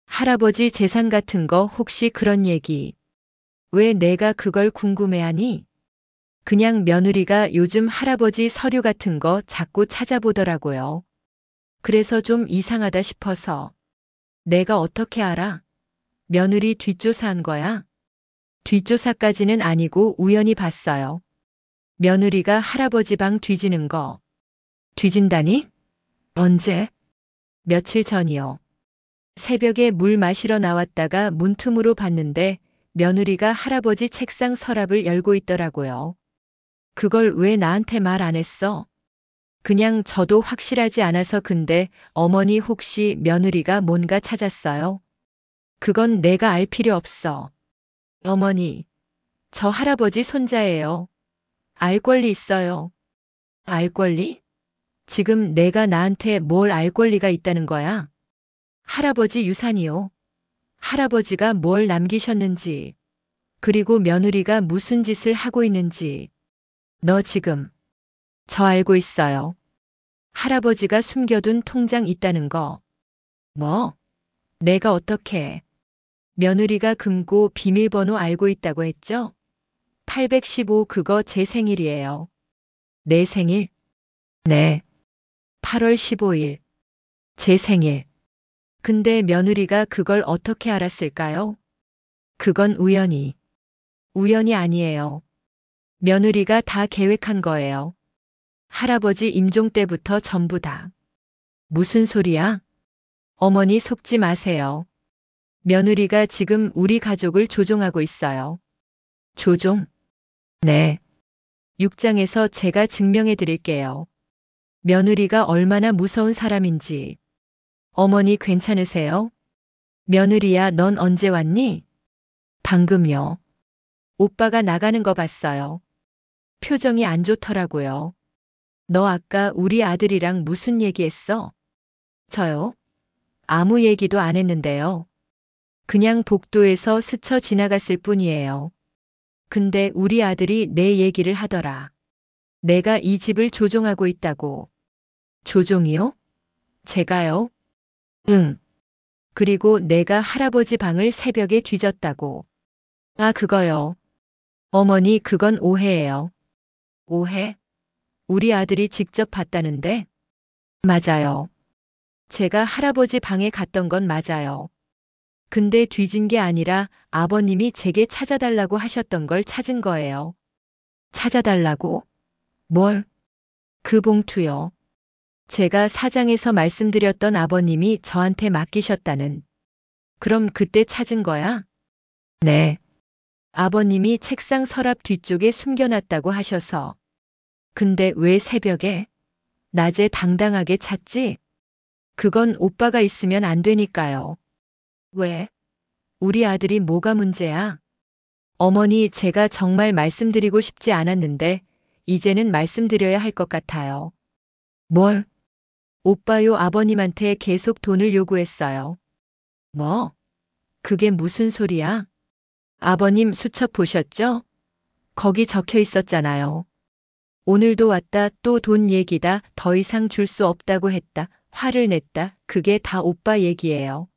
할아버지 재산 같은 거 혹시 그런 얘기. 왜 내가 그걸 궁금해하니? 그냥 며느리가 요즘 할아버지 서류 같은 거 자꾸 찾아보더라고요. 그래서 좀 이상하다 싶어서. 내가 어떻게 알아? 며느리 뒷조사한 거야? 뒷조사까지는 아니고 우연히 봤어요. 며느리가 할아버지 방 뒤지는 거. 뒤진다니? 언제? 며칠 전이요. 새벽에 물 마시러 나왔다가 문틈으로 봤는데 며느리가 할아버지 책상 서랍을 열고 있더라고요. 그걸 왜 나한테 말 안 했어? 그냥 저도 확실하지 않아서. 근데 어머니 혹시 며느리가 뭔가 찾았어요? 그건 내가 알 필요 없어. 어머니, 저 할아버지 손자예요. 알 권리 있어요. 알 권리? 지금 내가 나한테 뭘 알 권리가 있다는 거야? 할아버지 유산이요. 할아버지가 뭘 남기셨는지, 그리고 며느리가 무슨 짓을 하고 있는지. 너 지금 저 알고 있어요. 할아버지가 숨겨둔 통장 있다는 거. 뭐? 내가 어떻게? 며느리가 금고 비밀번호 알고 있다고 했죠? 815 그거 제 생일이에요. 내 생일? 네. 8월 15일. 제 생일. 근데 며느리가 그걸 어떻게 알았을까요? 그건 우연히. 우연이 아니에요. 며느리가 다 계획한 거예요. 할아버지 임종 때부터 전부 다. 무슨 소리야? 어머니 속지 마세요. 며느리가 지금 우리 가족을 조종하고 있어요. 조종? 네. 6장에서 제가 증명해 드릴게요. 며느리가 얼마나 무서운 사람인지. 어머니 괜찮으세요? 며느리야, 넌 언제 왔니? 방금요. 오빠가 나가는 거 봤어요. 표정이 안 좋더라고요. 너 아까 우리 아들이랑 무슨 얘기했어? 저요? 아무 얘기도 안 했는데요. 그냥 복도에서 스쳐 지나갔을 뿐이에요. 근데 우리 아들이 내 얘기를 하더라. 내가 이 집을 조종하고 있다고. 조종이요? 제가요? 응. 그리고 내가 할아버지 방을 새벽에 뒤졌다고. 아, 그거요. 어머니, 그건 오해예요. 오해? 우리 아들이 직접 봤다는데? 맞아요. 제가 할아버지 방에 갔던 건 맞아요. 근데 뒤진 게 아니라 아버님이 제게 찾아달라고 하셨던 걸 찾은 거예요. 찾아달라고? 뭘? 그 봉투요. 제가 사장에서 말씀드렸던 아버님이 저한테 맡기셨다는. 그럼 그때 찾은 거야? 네. 아버님이 책상 서랍 뒤쪽에 숨겨놨다고 하셔서. 근데 왜 새벽에? 낮에 당당하게 찾지? 그건 오빠가 있으면 안 되니까요. 왜? 우리 아들이 뭐가 문제야? 어머니, 제가 정말 말씀드리고 싶지 않았는데, 이제는 말씀드려야 할 것 같아요. 뭘? 오빠요, 아버님한테 계속 돈을 요구했어요. 뭐? 그게 무슨 소리야? 아버님 수첩 보셨죠? 거기 적혀 있었잖아요. 오늘도 왔다, 또 돈 얘기다, 더 이상 줄 수 없다고 했다, 화를 냈다, 그게 다 오빠 얘기예요.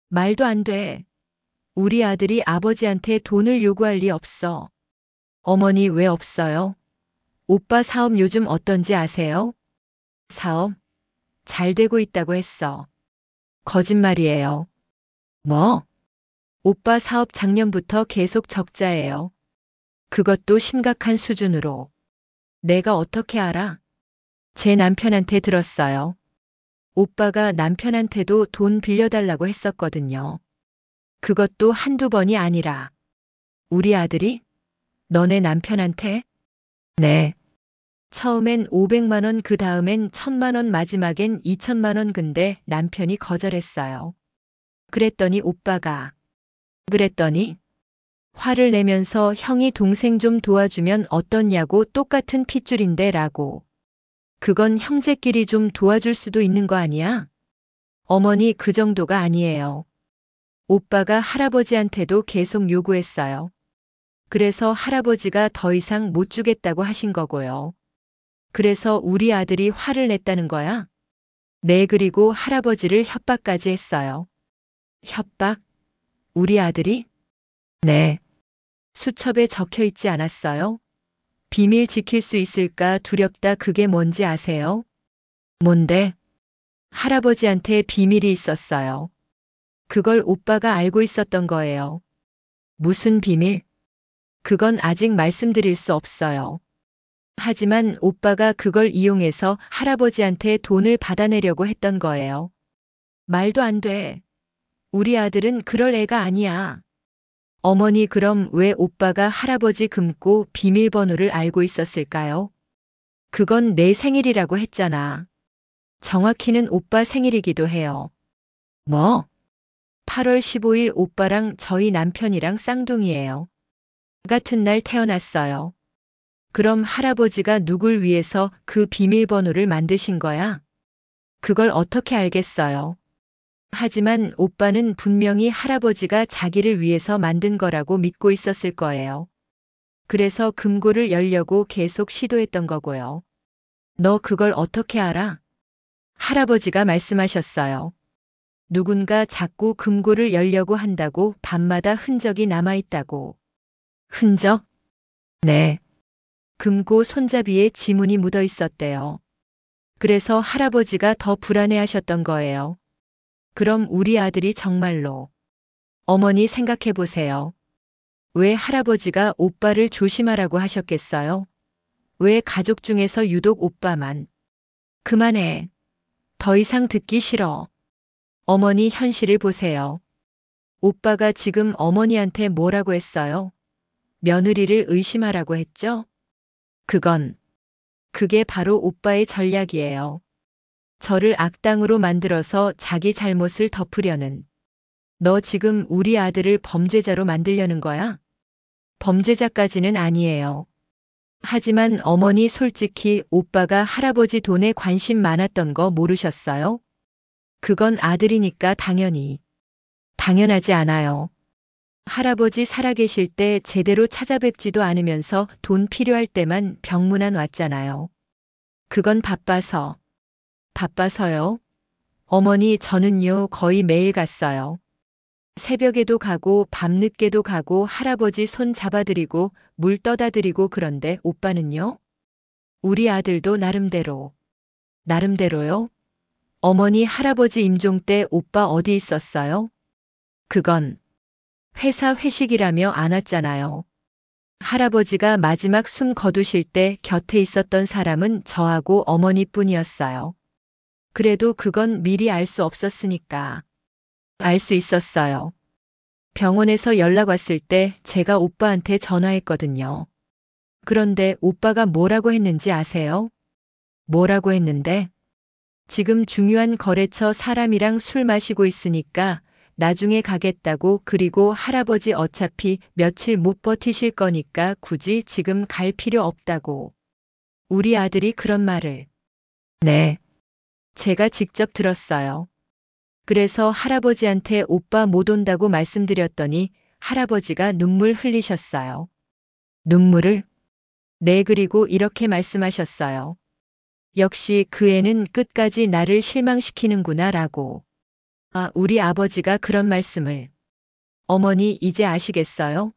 말도 안 돼. 우리 아들이 아버지한테 돈을 요구할 리 없어. 어머니, 왜 없어요? 오빠 사업 요즘 어떤지 아세요? 사업? 잘 되고 있다고 했어. 거짓말이에요. 뭐? 오빠 사업 작년부터 계속 적자예요. 그것도 심각한 수준으로. 내가 어떻게 알아? 제 남편한테 들었어요. 오빠가 남편한테도 돈 빌려달라고 했었거든요. 그것도 한두 번이 아니라. 우리 아들이? 너네 남편한테? 네. 처음엔 500만 원, 그 다음엔 1000만 원, 마지막엔 2000만 원. 근데 남편이 거절했어요. 그랬더니 오빠가. 그랬더니 화를 내면서 형이 동생 좀 도와주면 어떻냐고, 똑같은 핏줄인데 라고. 그건 형제끼리 좀 도와줄 수도 있는 거 아니야? 어머니, 그 정도가 아니에요. 오빠가 할아버지한테도 계속 요구했어요. 그래서 할아버지가 더 이상 못 주겠다고 하신 거고요. 그래서 우리 아들이 화를 냈다는 거야? 네, 그리고 할아버지를 협박까지 했어요. 협박? 우리 아들이? 네. 수첩에 적혀 있지 않았어요? 비밀 지킬 수 있을까 두렵다, 그게 뭔지 아세요? 뭔데? 할아버지한테 비밀이 있었어요. 그걸 오빠가 알고 있었던 거예요. 무슨 비밀? 그건 아직 말씀드릴 수 없어요. 하지만 오빠가 그걸 이용해서 할아버지한테 돈을 받아내려고 했던 거예요. 말도 안 돼. 우리 아들은 그럴 애가 아니야. 어머니, 그럼 왜 오빠가 할아버지 금고 비밀번호를 알고 있었을까요? 그건 내 생일이라고 했잖아. 정확히는 오빠 생일이기도 해요. 뭐? 8월 15일 오빠랑 저희 남편이랑 쌍둥이에요. 같은 날 태어났어요. 그럼 할아버지가 누굴 위해서 그 비밀번호를 만드신 거야? 그걸 어떻게 알겠어요? 하지만 오빠는 분명히 할아버지가 자기를 위해서 만든 거라고 믿고 있었을 거예요. 그래서 금고를 열려고 계속 시도했던 거고요. 너 그걸 어떻게 알아? 할아버지가 말씀하셨어요. 누군가 자꾸 금고를 열려고 한다고, 밤마다 흔적이 남아있다고. 흔적? 네. 금고 손잡이에 지문이 묻어 있었대요. 그래서 할아버지가 더 불안해하셨던 거예요. 그럼 우리 아들이 정말로. 어머니, 생각해 보세요. 왜 할아버지가 오빠를 조심하라고 하셨겠어요? 왜 가족 중에서 유독 오빠만. 그만해. 더 이상 듣기 싫어. 어머니, 현실을 보세요. 오빠가 지금 어머니한테 뭐라고 했어요? 며느리를 의심하라고 했죠? 그게 바로 오빠의 전략이에요. 저를 악당으로 만들어서 자기 잘못을 덮으려는. 너 지금 우리 아들을 범죄자로 만들려는 거야? 범죄자까지는 아니에요. 하지만 어머니, 솔직히 오빠가 할아버지 돈에 관심 많았던 거 모르셨어요? 그건 아들이니까 당연히. 당연하지 않아요. 할아버지 살아계실 때 제대로 찾아뵙지도 않으면서 돈 필요할 때만 병문안 왔잖아요. 그건 바빠서. 바빠서요? 어머니, 저는요, 거의 매일 갔어요. 새벽에도 가고 밤늦게도 가고 할아버지 손 잡아드리고 물 떠다 드리고. 그런데 오빠는요? 우리 아들도 나름대로. 나름대로요? 어머니, 할아버지 임종 때 오빠 어디 있었어요? 그건 회사 회식이라며 안 왔잖아요. 할아버지가 마지막 숨 거두실 때 곁에 있었던 사람은 저하고 어머니뿐이었어요. 그래도 그건 미리 알 수 없었으니까. 알 수 있었어요. 병원에서 연락 왔을 때 제가 오빠한테 전화했거든요. 그런데 오빠가 뭐라고 했는지 아세요? 뭐라고 했는데? 지금 중요한 거래처 사람이랑 술 마시고 있으니까 나중에 가겠다고. 그리고 할아버지 어차피 며칠 못 버티실 거니까 굳이 지금 갈 필요 없다고. 우리 아들이 그런 말을. 네. 제가 직접 들었어요. 그래서 할아버지한테 오빠 못 온다고 말씀드렸더니 할아버지가 눈물 흘리셨어요. 눈물을? 네, 그리고 이렇게 말씀하셨어요. 역시 그 애는 끝까지 나를 실망시키는구나 라고. 아, 우리 아버지가 그런 말씀을. 어머니, 이제 아시겠어요?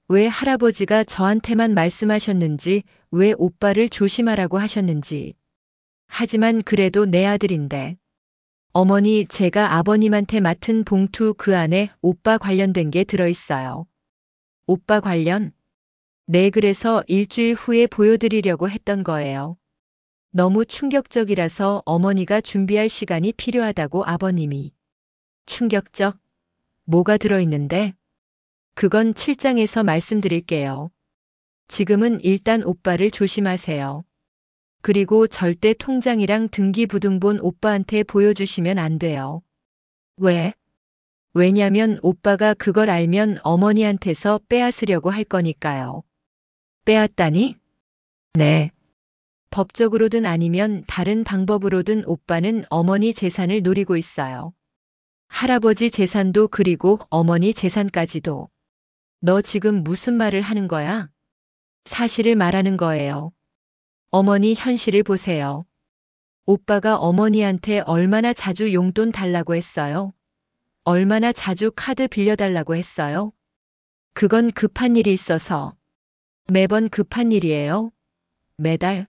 왜 할아버지가 저한테만 말씀하셨는지, 왜 오빠를 조심하라고 하셨는지. 하지만 그래도 내 아들인데. 어머니, 제가 아버님한테 맡은 봉투 그 안에 오빠 관련된 게 들어있어요. 오빠 관련? 네, 그래서 일주일 후에 보여드리려고 했던 거예요. 너무 충격적이라서 어머니가 준비할 시간이 필요하다고 아버님이. 충격적? 뭐가 들어있는데? 그건 7장에서 말씀드릴게요. 지금은 일단 오빠를 조심하세요. 그리고 절대 통장이랑 등기부등본 오빠한테 보여주시면 안 돼요. 왜? 왜냐면 오빠가 그걸 알면 어머니한테서 빼앗으려고 할 거니까요. 빼앗다니? 네. 법적으로든 아니면 다른 방법으로든 오빠는 어머니 재산을 노리고 있어요. 할아버지 재산도 그리고 어머니 재산까지도. 너 지금 무슨 말을 하는 거야? 사실을 말하는 거예요. 어머니, 현실을 보세요. 오빠가 어머니한테 얼마나 자주 용돈 달라고 했어요? 얼마나 자주 카드 빌려달라고 했어요? 그건 급한 일이 있어서. 매번 급한 일이에요? 매달?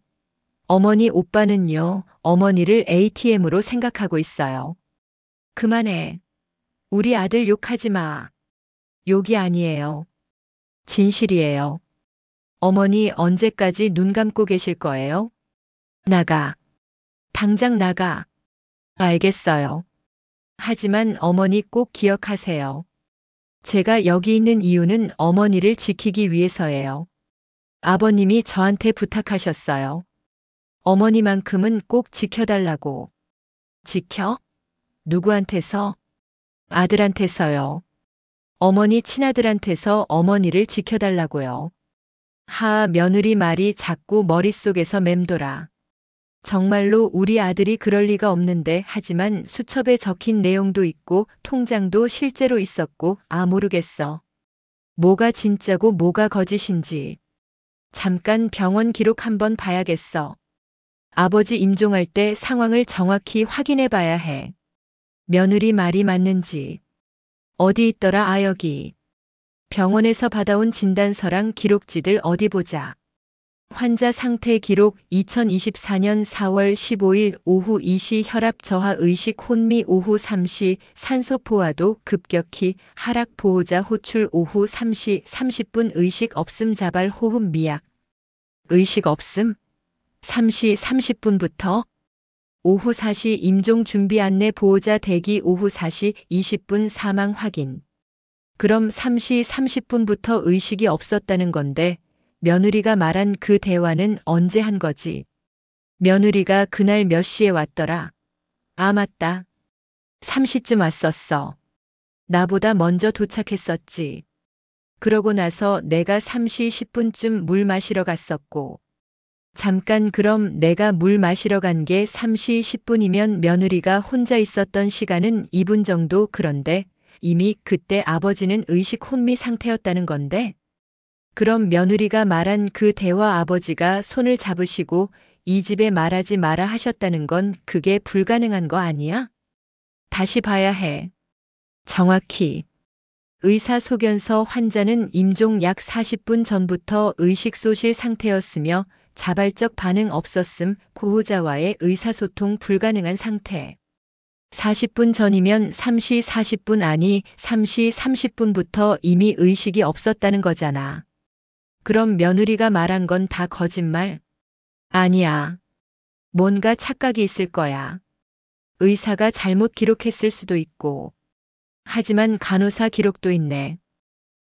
어머니, 오빠는요, 어머니를 ATM으로 생각하고 있어요. 그만해. 우리 아들 욕하지 마. 욕이 아니에요. 진실이에요. 어머니, 언제까지 눈 감고 계실 거예요? 나가. 당장 나가. 알겠어요. 하지만 어머니 꼭 기억하세요. 제가 여기 있는 이유는 어머니를 지키기 위해서예요. 아버님이 저한테 부탁하셨어요. 어머니만큼은 꼭 지켜달라고. 지켜? 누구한테서? 아들한테서요. 어머니 친아들한테서 어머니를 지켜달라고요. 하, 며느리 말이 자꾸 머릿속에서 맴돌아. 정말로 우리 아들이 그럴 리가 없는데. 하지만 수첩에 적힌 내용도 있고 통장도 실제로 있었고. 아, 모르겠어. 뭐가 진짜고 뭐가 거짓인지. 잠깐 병원 기록 한번 봐야겠어. 아버지 임종할 때 상황을 정확히 확인해 봐야 해. 며느리 말이 맞는지. 어디 있더라? 아, 여기. 병원에서 받아온 진단서랑 기록지들 어디 보자. 환자 상태 기록 2024년 4월 15일 오후 2시 혈압 저하 의식 혼미 오후 3시 산소 포화도 급격히 하락 보호자 호출 오후 3시 30분 의식 없음 자발 호흡 미약. 의식 없음? 3시 30분부터? 오후 4시 임종 준비 안내 보호자 대기 오후 4시 20분 사망 확인. 그럼 3시 30분부터 의식이 없었다는 건데 며느리가 말한 그 대화는 언제 한 거지? 며느리가 그날 몇 시에 왔더라? 아, 맞다. 3시쯤 왔었어. 나보다 먼저 도착했었지. 그러고 나서 내가 3시 10분쯤 물 마시러 갔었고. 잠깐, 그럼 내가 물 마시러 간 게 3시 10분이면 며느리가 혼자 있었던 시간은 2분 정도. 그런데 이미 그때 아버지는 의식 혼미 상태였다는 건데? 그럼 며느리가 말한 그 대화 아버지가 손을 잡으시고 이 집에 말하지 마라 하셨다는 건 그게 불가능한 거 아니야? 다시 봐야 해. 정확히. 의사소견서 환자는 임종 약 40분 전부터 의식소실 상태였으며 자발적 반응 없었음, 보호자와의 의사소통 불가능한 상태. 40분 전이면 3시 40분 아니 3시 30분부터 이미 의식이 없었다는 거잖아. 그럼 며느리가 말한 건 다 거짓말? 아니야. 뭔가 착각이 있을 거야. 의사가 잘못 기록했을 수도 있고. 하지만 간호사 기록도 있네.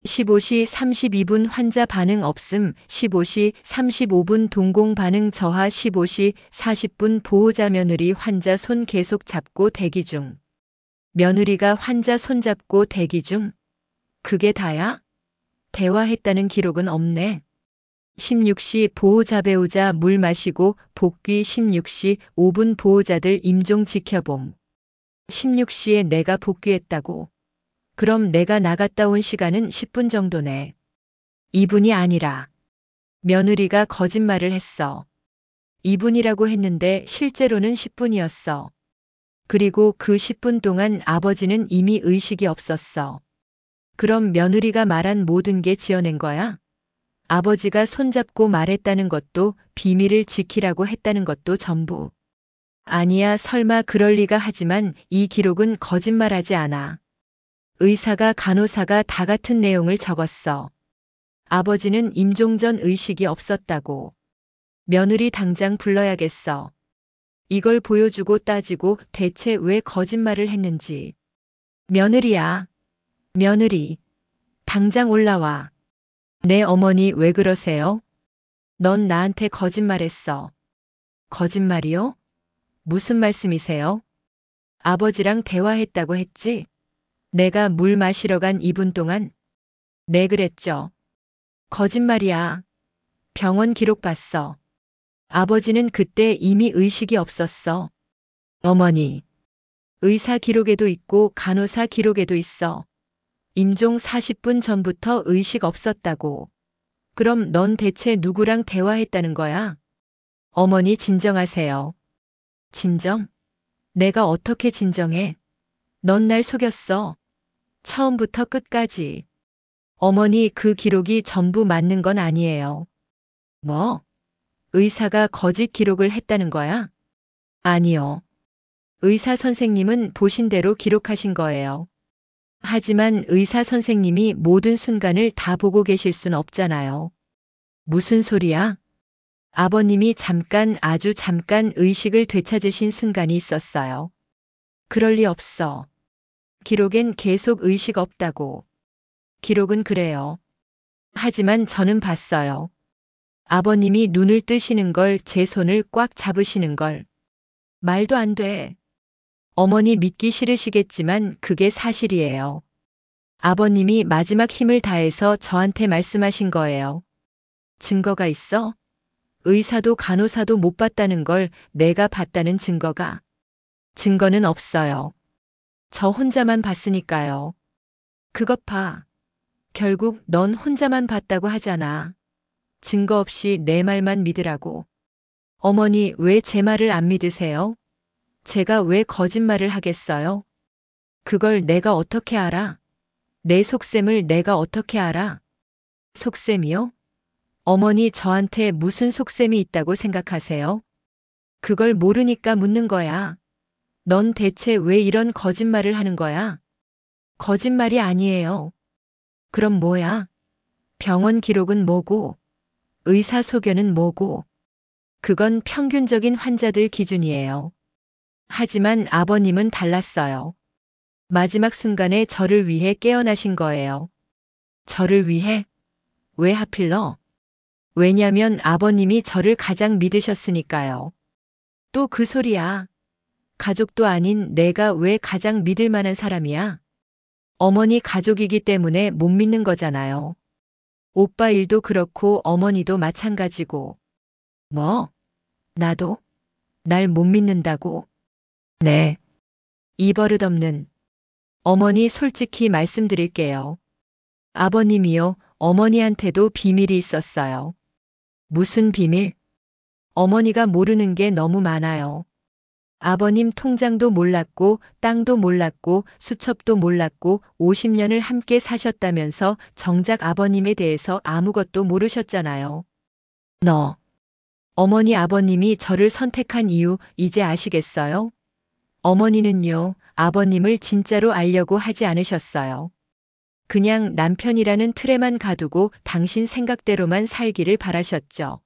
15시 32분 환자 반응 없음, 15시 35분 동공 반응 저하, 15시 40분 보호자 며느리 환자 손 계속 잡고 대기 중. 며느리가 환자 손 잡고 대기 중? 그게 다야? 대화했다는 기록은 없네. 16시 보호자 배우자 물 마시고 복귀, 16시 5분 보호자들 임종 지켜봄. 16시에 내가 복귀했다고. 그럼 내가 나갔다 온 시간은 10분 정도네. 2분이 아니라. 며느리가 거짓말을 했어. 2분이라고 했는데 실제로는 10분이었어. 그리고 그 10분 동안 아버지는 이미 의식이 없었어. 그럼 며느리가 말한 모든 게 지어낸 거야? 아버지가 손잡고 말했다는 것도 비밀을 지키라고 했다는 것도 전부. 아니야, 설마 그럴 리가. 하지만 이 기록은 거짓말하지 않아. 의사가 간호사가 다 같은 내용을 적었어. 아버지는 임종 전 의식이 없었다고. 며느리 당장 불러야겠어. 이걸 보여주고 따지고 대체 왜 거짓말을 했는지. 며느리야. 며느리. 당장 올라와. 내 어머니 왜 그러세요? 넌 나한테 거짓말했어. 거짓말이요? 무슨 말씀이세요? 아버지랑 대화했다고 했지? 내가 물 마시러 간 2분 동안? 네, 그랬죠. 거짓말이야. 병원 기록 봤어. 아버지는 그때 이미 의식이 없었어. 어머니. 의사 기록에도 있고 간호사 기록에도 있어. 임종 40분 전부터 의식 없었다고. 그럼 넌 대체 누구랑 대화했다는 거야? 어머니 진정하세요. 진정? 내가 어떻게 진정해? 넌 날 속였어. 처음부터 끝까지. 어머니, 그 기록이 전부 맞는 건 아니에요. 뭐? 의사가 거짓 기록을 했다는 거야? 아니요. 의사 선생님은 보신 대로 기록하신 거예요. 하지만 의사 선생님이 모든 순간을 다 보고 계실 순 없잖아요. 무슨 소리야? 아버님이 잠깐, 아주 잠깐 의식을 되찾으신 순간이 있었어요. 그럴 리 없어. 기록엔 계속 의식 없다고. 기록은 그래요. 하지만 저는 봤어요. 아버님이 눈을 뜨시는 걸, 제 손을 꽉 잡으시는 걸. 말도 안 돼. 어머니 믿기 싫으시겠지만 그게 사실이에요. 아버님이 마지막 힘을 다해서 저한테 말씀하신 거예요. 증거가 있어? 의사도 간호사도 못 봤다는 걸 내가 봤다는 증거가. 증거는 없어요. 저 혼자만 봤으니까요. 그것 봐. 결국 넌 혼자만 봤다고 하잖아. 증거 없이 내 말만 믿으라고. 어머니, 왜 제 말을 안 믿으세요? 제가 왜 거짓말을 하겠어요? 그걸 내가 어떻게 알아? 내 속셈을 내가 어떻게 알아? 속셈이요? 어머니, 저한테 무슨 속셈이 있다고 생각하세요? 그걸 모르니까 묻는 거야. 넌 대체 왜 이런 거짓말을 하는 거야? 거짓말이 아니에요. 그럼 뭐야? 병원 기록은 뭐고? 의사 소견은 뭐고? 그건 평균적인 환자들 기준이에요. 하지만 아버님은 달랐어요. 마지막 순간에 저를 위해 깨어나신 거예요. 저를 위해? 왜 하필러? 왜냐면 아버님이 저를 가장 믿으셨으니까요. 또 그 소리야. 가족도 아닌 내가 왜 가장 믿을 만한 사람이야? 어머니 가족이기 때문에 못 믿는 거잖아요. 오빠 일도 그렇고 어머니도 마찬가지고. 뭐? 나도? 날 못 믿는다고? 네. 이 버릇없는. 어머니 솔직히 말씀드릴게요. 아버님이요, 어머니한테도 비밀이 있었어요. 무슨 비밀? 어머니가 모르는 게 너무 많아요. 아버님 통장도 몰랐고, 땅도 몰랐고, 수첩도 몰랐고, 50년을 함께 사셨다면서 정작 아버님에 대해서 아무것도 모르셨잖아요. 어머니 아버님이 저를 선택한 이유 이제 아시겠어요? 어머니는요, 아버님을 진짜로 알려고 하지 않으셨어요. 그냥 남편이라는 틀에만 가두고 당신 생각대로만 살기를 바라셨죠.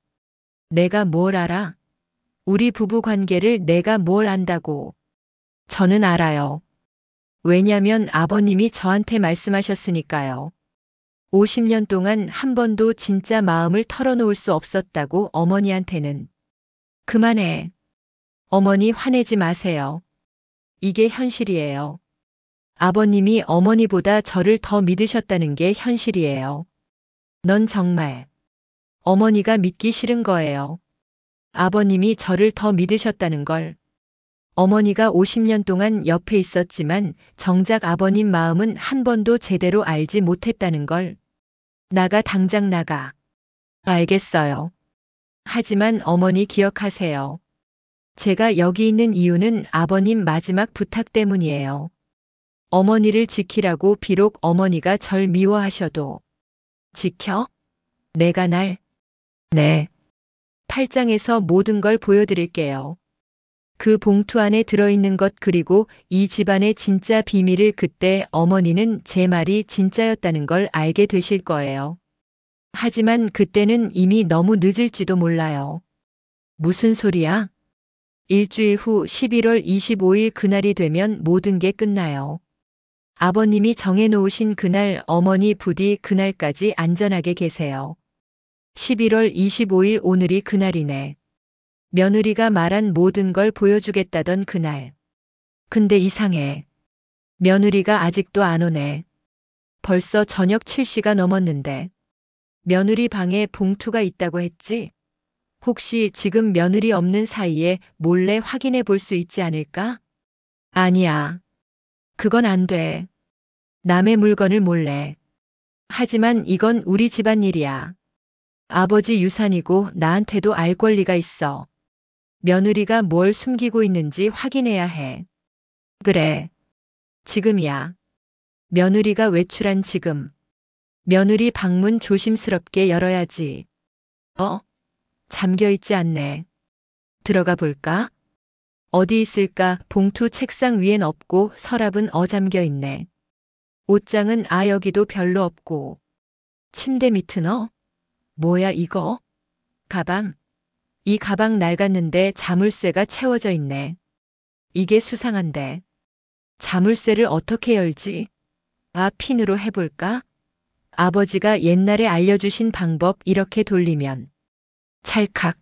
내가 뭘 알아? 우리 부부 관계를 내가 뭘 안다고. 저는 알아요. 왜냐면 아버님이 저한테 말씀하셨으니까요. 50년 동안 한 번도 진짜 마음을 털어놓을 수 없었다고 어머니한테는. 그만해. 어머니 화내지 마세요. 이게 현실이에요. 아버님이 어머니보다 저를 더 믿으셨다는 게 현실이에요. 넌 정말 어머니가 믿기 싫은 거예요. 아버님이 저를 더 믿으셨다는 걸. 어머니가 50년 동안 옆에 있었지만 정작 아버님 마음은 한 번도 제대로 알지 못했다는 걸. 나가 당장 나가. 알겠어요. 하지만 어머니 기억하세요. 제가 여기 있는 이유는 아버님 마지막 부탁 때문이에요. 어머니를 지키라고 비록 어머니가 절 미워하셔도. 지켜? 내가 날? 네. 8장에서 모든 걸 보여드릴게요. 그 봉투 안에 들어있는 것 그리고 이 집안의 진짜 비밀을 그때 어머니는 제 말이 진짜였다는 걸 알게 되실 거예요. 하지만 그때는 이미 너무 늦을지도 몰라요. 무슨 소리야? 일주일 후 11월 25일 그날이 되면 모든 게 끝나요. 아버님이 정해놓으신 그날 어머니 부디 그날까지 안전하게 계세요. 11월 25일 오늘이 그날이네. 며느리가 말한 모든 걸 보여주겠다던 그날. 근데 이상해. 며느리가 아직도 안 오네. 벌써 저녁 7시가 넘었는데. 며느리 방에 봉투가 있다고 했지? 혹시 지금 며느리 없는 사이에 몰래 확인해 볼 수 있지 않을까? 아니야. 그건 안 돼. 남의 물건을 몰래. 하지만 이건 우리 집안 일이야. 아버지 유산이고 나한테도 알 권리가 있어. 며느리가 뭘 숨기고 있는지 확인해야 해. 그래. 지금이야. 며느리가 외출한 지금. 며느리 방문 조심스럽게 열어야지. 잠겨있지 않네. 들어가 볼까? 어디 있을까? 봉투 책상 위엔 없고 서랍은 어잠겨 있네. 옷장은 여기도 별로 없고. 침대 밑은 뭐야 이거? 가방. 이 가방 낡았는데 자물쇠가 채워져 있네. 이게 수상한데. 자물쇠를 어떻게 열지? 핀으로 해볼까? 아버지가 옛날에 알려주신 방법 이렇게 돌리면. 찰칵.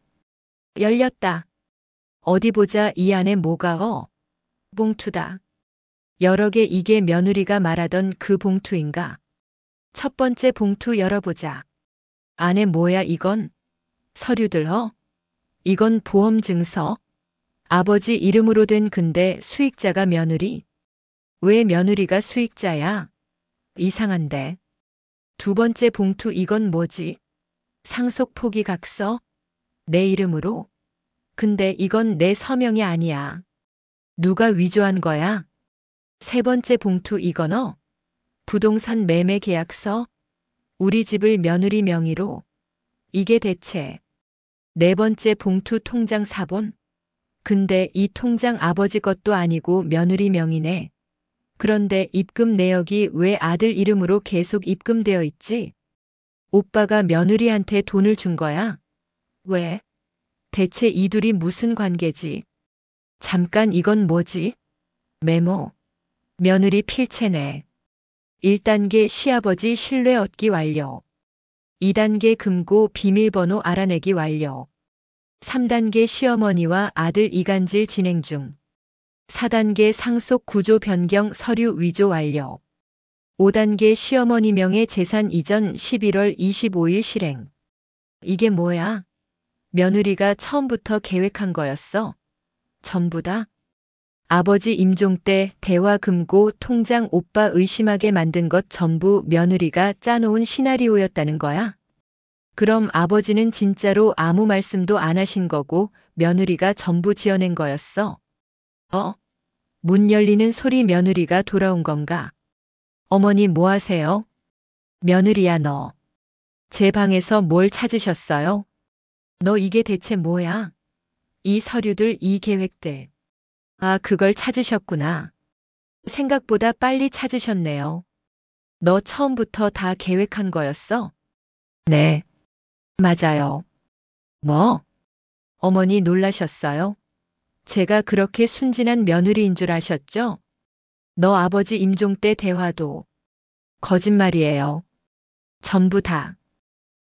열렸다. 어디 보자 이 안에 뭐가 봉투다. 여러 개 이게 며느리가 말하던 그 봉투인가? 첫 번째 봉투 열어보자. 안에 뭐야 이건? 서류들 이건 보험증서? 아버지 이름으로 된 근데 수익자가 며느리? 왜 며느리가 수익자야? 이상한데. 두 번째 봉투 이건 뭐지? 상속 포기 각서? 내 이름으로? 근데 이건 내 서명이 아니야. 누가 위조한 거야? 세 번째 봉투 이건 부동산 매매 계약서? 우리 집을 며느리 명의로? 이게 대체. 네 번째 봉투 통장 사본? 근데 이 통장 아버지 것도 아니고 며느리 명의네. 그런데 입금 내역이 왜 아들 이름으로 계속 입금되어 있지? 오빠가 며느리한테 돈을 준 거야? 왜? 대체 이 둘이 무슨 관계지? 잠깐 이건 뭐지? 메모. 며느리 필체네. 1단계 시아버지 신뢰 얻기 완료. 2단계 금고 비밀번호 알아내기 완료. 3단계 시어머니와 아들 이간질 진행 중. 4단계 상속 구조 변경 서류 위조 완료. 5단계 시어머니 명의 재산 이전 11월 25일 실행. 이게 뭐야? 며느리가 처음부터 계획한 거였어? 전부 다? 아버지 임종 때 대화 금고 통장 오빠 의심하게 만든 것 전부 며느리가 짜놓은 시나리오였다는 거야? 그럼 아버지는 진짜로 아무 말씀도 안 하신 거고 며느리가 전부 지어낸 거였어? 문 열리는 소리 며느리가 돌아온 건가? 어머니 뭐 하세요? 며느리야 너. 제 방에서 뭘 찾으셨어요? 너 이게 대체 뭐야? 이 서류들 이 계획들. 아, 그걸 찾으셨구나. 생각보다 빨리 찾으셨네요. 너 처음부터 다 계획한 거였어? 네. 맞아요. 뭐? 어머니 놀라셨어요? 제가 그렇게 순진한 며느리인 줄 아셨죠? 너 아버지 임종 때 대화도 거짓말이에요. 전부 다.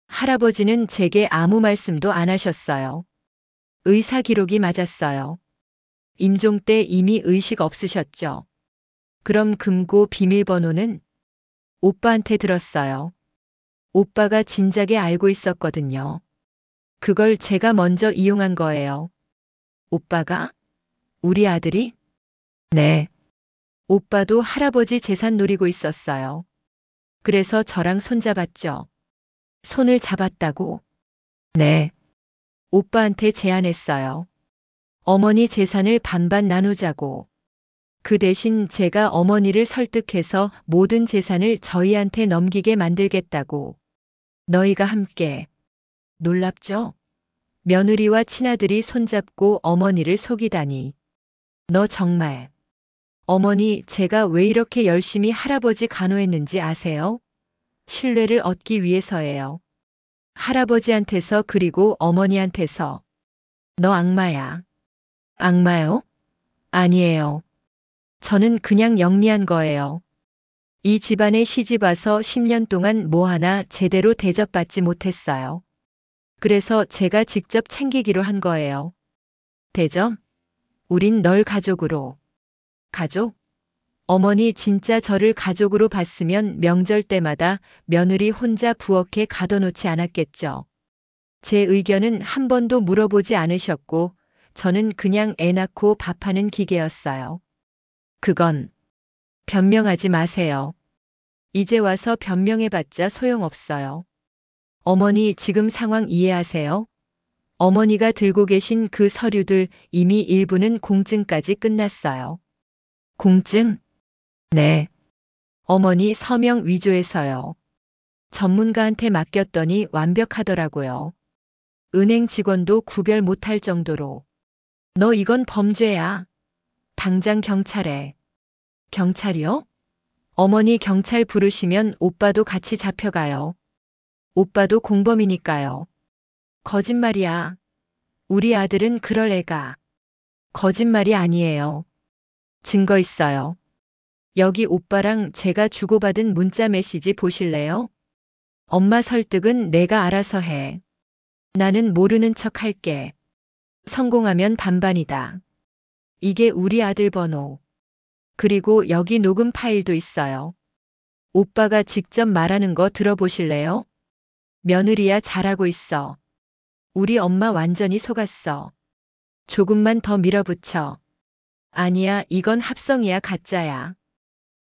할아버지는 제게 아무 말씀도 안 하셨어요. 의사 기록이 맞았어요. 임종 때 이미 의식 없으셨죠? 그럼 금고 비밀번호는 오빠한테 들었어요. 오빠가 진작에 알고 있었거든요. 그걸 제가 먼저 이용한 거예요. 오빠가? 우리 아들이? 네. 오빠도 할아버지 재산 노리고 있었어요. 그래서 저랑 손잡았죠. 손을 잡았다고? 네. 오빠한테 제안했어요. 어머니 재산을 반반 나누자고. 그 대신 제가 어머니를 설득해서 모든 재산을 저희한테 넘기게 만들겠다고. 너희가 함께. 놀랍죠? 며느리와 친아들이 손잡고 어머니를 속이다니. 너 정말. 어머니, 제가 왜 이렇게 열심히 할아버지 간호했는지 아세요? 신뢰를 얻기 위해서예요. 할아버지한테서 그리고 어머니한테서. 너 악마야. 악마요? 아니에요. 저는 그냥 영리한 거예요. 이 집안에 시집 와서 10년 동안 뭐 하나 제대로 대접받지 못했어요. 그래서 제가 직접 챙기기로 한 거예요. 대접? 우린 널 가족으로. 가족? 어머니 진짜 저를 가족으로 봤으면 명절 때마다 며느리 혼자 부엌에 가둬놓지 않았겠죠. 제 의견은 한 번도 물어보지 않으셨고 저는 그냥 애 낳고 밥하는 기계였어요. 그건 변명하지 마세요. 이제 와서 변명해봤자 소용없어요. 어머니 지금 상황 이해하세요? 어머니가 들고 계신 그 서류들 이미 일부는 공증까지 끝났어요. 공증? 네. 어머니 서명 위조해서요. 전문가한테 맡겼더니 완벽하더라고요. 은행 직원도 구별 못할 정도로. 너 이건 범죄야. 당장 경찰에. 경찰이요? 어머니 경찰 부르시면 오빠도 같이 잡혀가요. 오빠도 공범이니까요. 거짓말이야. 우리 아들은 그럴 애가. 거짓말이 아니에요. 증거 있어요. 여기 오빠랑 제가 주고받은 문자 메시지 보실래요? 엄마 설득은 내가 알아서 해. 나는 모르는 척 할게. 성공하면 반반이다. 이게 우리 아들 번호. 그리고 여기 녹음 파일도 있어요. 오빠가 직접 말하는 거 들어보실래요? 며느리야 잘하고 있어. 우리 엄마 완전히 속았어. 조금만 더 밀어붙여. 아니야, 이건 합성이야, 가짜야.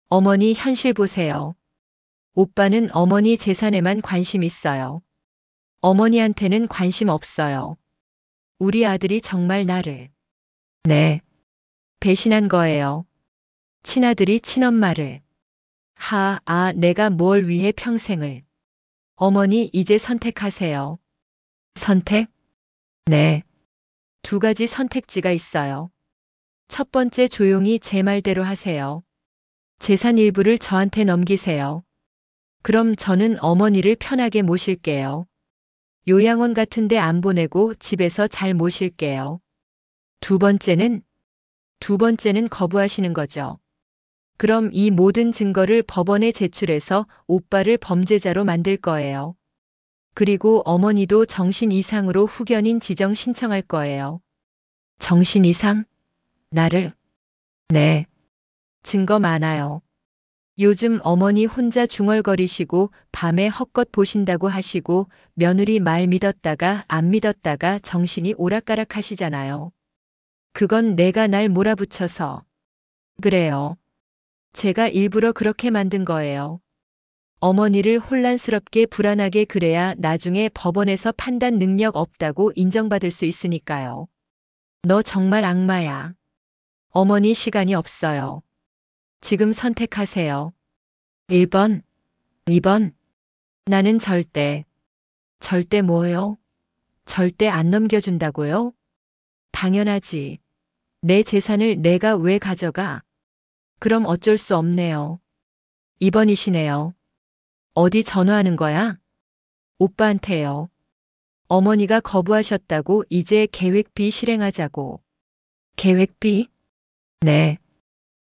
어머니 현실 보세요. 오빠는 어머니 재산에만 관심 있어요. 어머니한테는 관심 없어요. 우리 아들이 정말 나를. 네. 배신한 거예요. 친아들이 친엄마를. 내가 뭘 위해 평생을. 어머니 이제 선택하세요. 선택? 네. 두 가지 선택지가 있어요. 첫 번째 조용히 제 말대로 하세요. 재산 일부를 저한테 넘기세요. 그럼 저는 어머니를 편하게 모실게요. 요양원 같은 데 안 보내고 집에서 잘 모실게요. 두 번째는 거부하시는 거죠. 그럼 이 모든 증거를 법원에 제출해서 오빠를 범죄자로 만들 거예요. 그리고 어머니도 정신 이상으로 후견인 지정 신청할 거예요. 정신 이상? 나를? 네. 증거 많아요. 요즘 어머니 혼자 중얼거리시고 밤에 헛것 보신다고 하시고 며느리 말 믿었다가 안 믿었다가 정신이 오락가락 하시잖아요. 그건 내가 날 몰아붙여서 그래요. 제가 일부러 그렇게 만든 거예요. 어머니를 혼란스럽게 불안하게 그래야 나중에 법원에서 판단 능력 없다고 인정받을 수 있으니까요. 너 정말 악마야. 어머니 시간이 없어요. 지금 선택하세요. 1번, 2번. 나는 절대 뭐요? 절대 안 넘겨준다고요? 당연하지. 내 재산을 내가 왜 가져가? 그럼 어쩔 수 없네요. 2번이시네요. 어디 전화하는 거야? 오빠한테요. 어머니가 거부하셨다고 이제 계획비 실행하자고. 계획비? 네.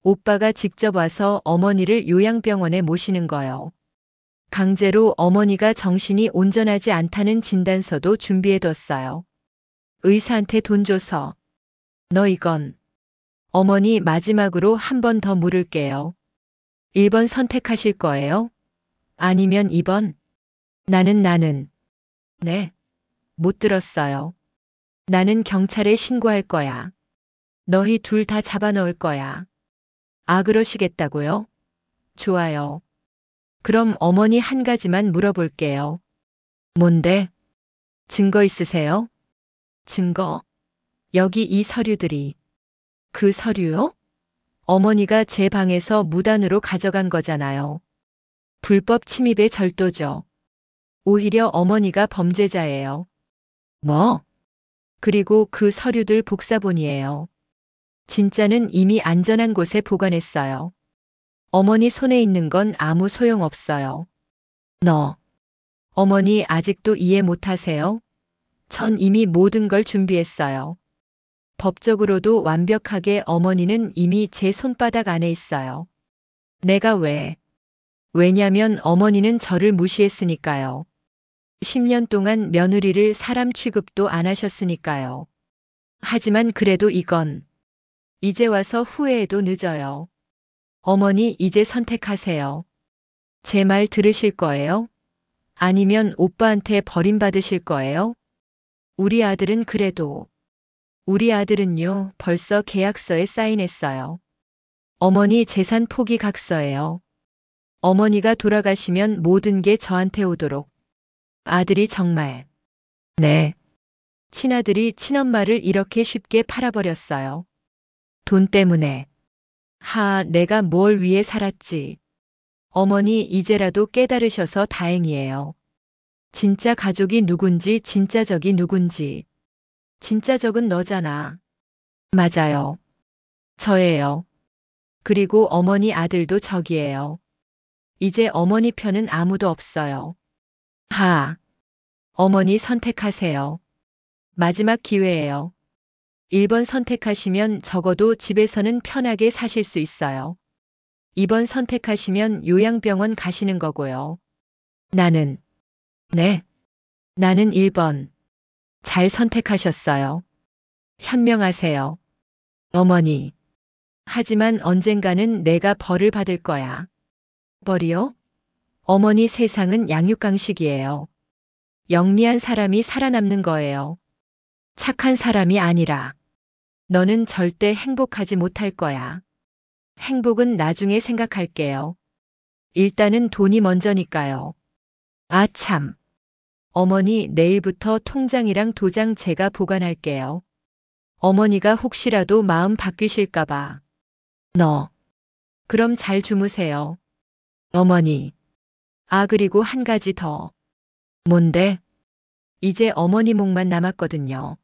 오빠가 직접 와서 어머니를 요양병원에 모시는 거요. 강제로 어머니가 정신이 온전하지 않다는 진단서도 준비해뒀어요. 의사한테 돈 줘서. 너 이건. 어머니 마지막으로 한 번 더 물을게요. 1번 선택하실 거예요? 아니면 2번? 나는. 네. 못 들었어요. 나는 경찰에 신고할 거야. 너희 둘 다 잡아넣을 거야. 아, 그러시겠다고요? 좋아요. 그럼 어머니 한 가지만 물어볼게요. 뭔데? 증거 있으세요? 증거? 여기 이 서류들이. 그 서류요? 어머니가 제 방에서 무단으로 가져간 거잖아요. 불법 침입의 절도죠. 오히려 어머니가 범죄자예요. 뭐? 그리고 그 서류들 복사본이에요. 진짜는 이미 안전한 곳에 보관했어요. 어머니 손에 있는 건 아무 소용없어요. 어머니 아직도 이해 못하세요? 전 이미 모든 걸 준비했어요. 법적으로도 완벽하게 어머니는 이미 제 손바닥 안에 있어요. 내가 왜? 왜냐면 어머니는 저를 무시했으니까요. 10년 동안 며느리를 사람 취급도 안 하셨으니까요. 하지만 그래도 이건 이제 와서 후회해도 늦어요. 어머니 이제 선택하세요. 제 말 들으실 거예요? 아니면 오빠한테 버림받으실 거예요? 우리 아들은요, 벌써 계약서에 사인했어요. 어머니 재산 포기 각서예요. 어머니가 돌아가시면 모든 게 저한테 오도록. 아들이 정말. 네. 친아들이 친엄마를 이렇게 쉽게 팔아버렸어요. 돈 때문에. 내가 뭘 위해 살았지. 어머니 이제라도 깨달으셔서 다행이에요. 진짜 가족이 누군지, 진짜 적이 누군지. 진짜 적은 너잖아. 맞아요. 저예요. 그리고 어머니 아들도 적이에요. 이제 어머니 편은 아무도 없어요. 어머니 선택하세요. 마지막 기회예요. 1번 선택하시면 적어도 집에서는 편하게 사실 수 있어요. 2번 선택하시면 요양병원 가시는 거고요. 네. 나는 1번. 잘 선택하셨어요. 현명하세요. 어머니. 하지만 언젠가는 내가 벌을 받을 거야. 벌이요? 어머니 세상은 양육강식이에요. 영리한 사람이 살아남는 거예요. 착한 사람이 아니라. 너는 절대 행복하지 못할 거야. 행복은 나중에 생각할게요. 일단은 돈이 먼저니까요. 아, 참. 어머니 내일부터 통장이랑 도장 제가 보관할게요. 어머니가 혹시라도 마음 바뀌실까봐. 그럼 잘 주무세요. 어머니. 그리고 한 가지 더. 뭔데? 이제 어머니 목만 남았거든요.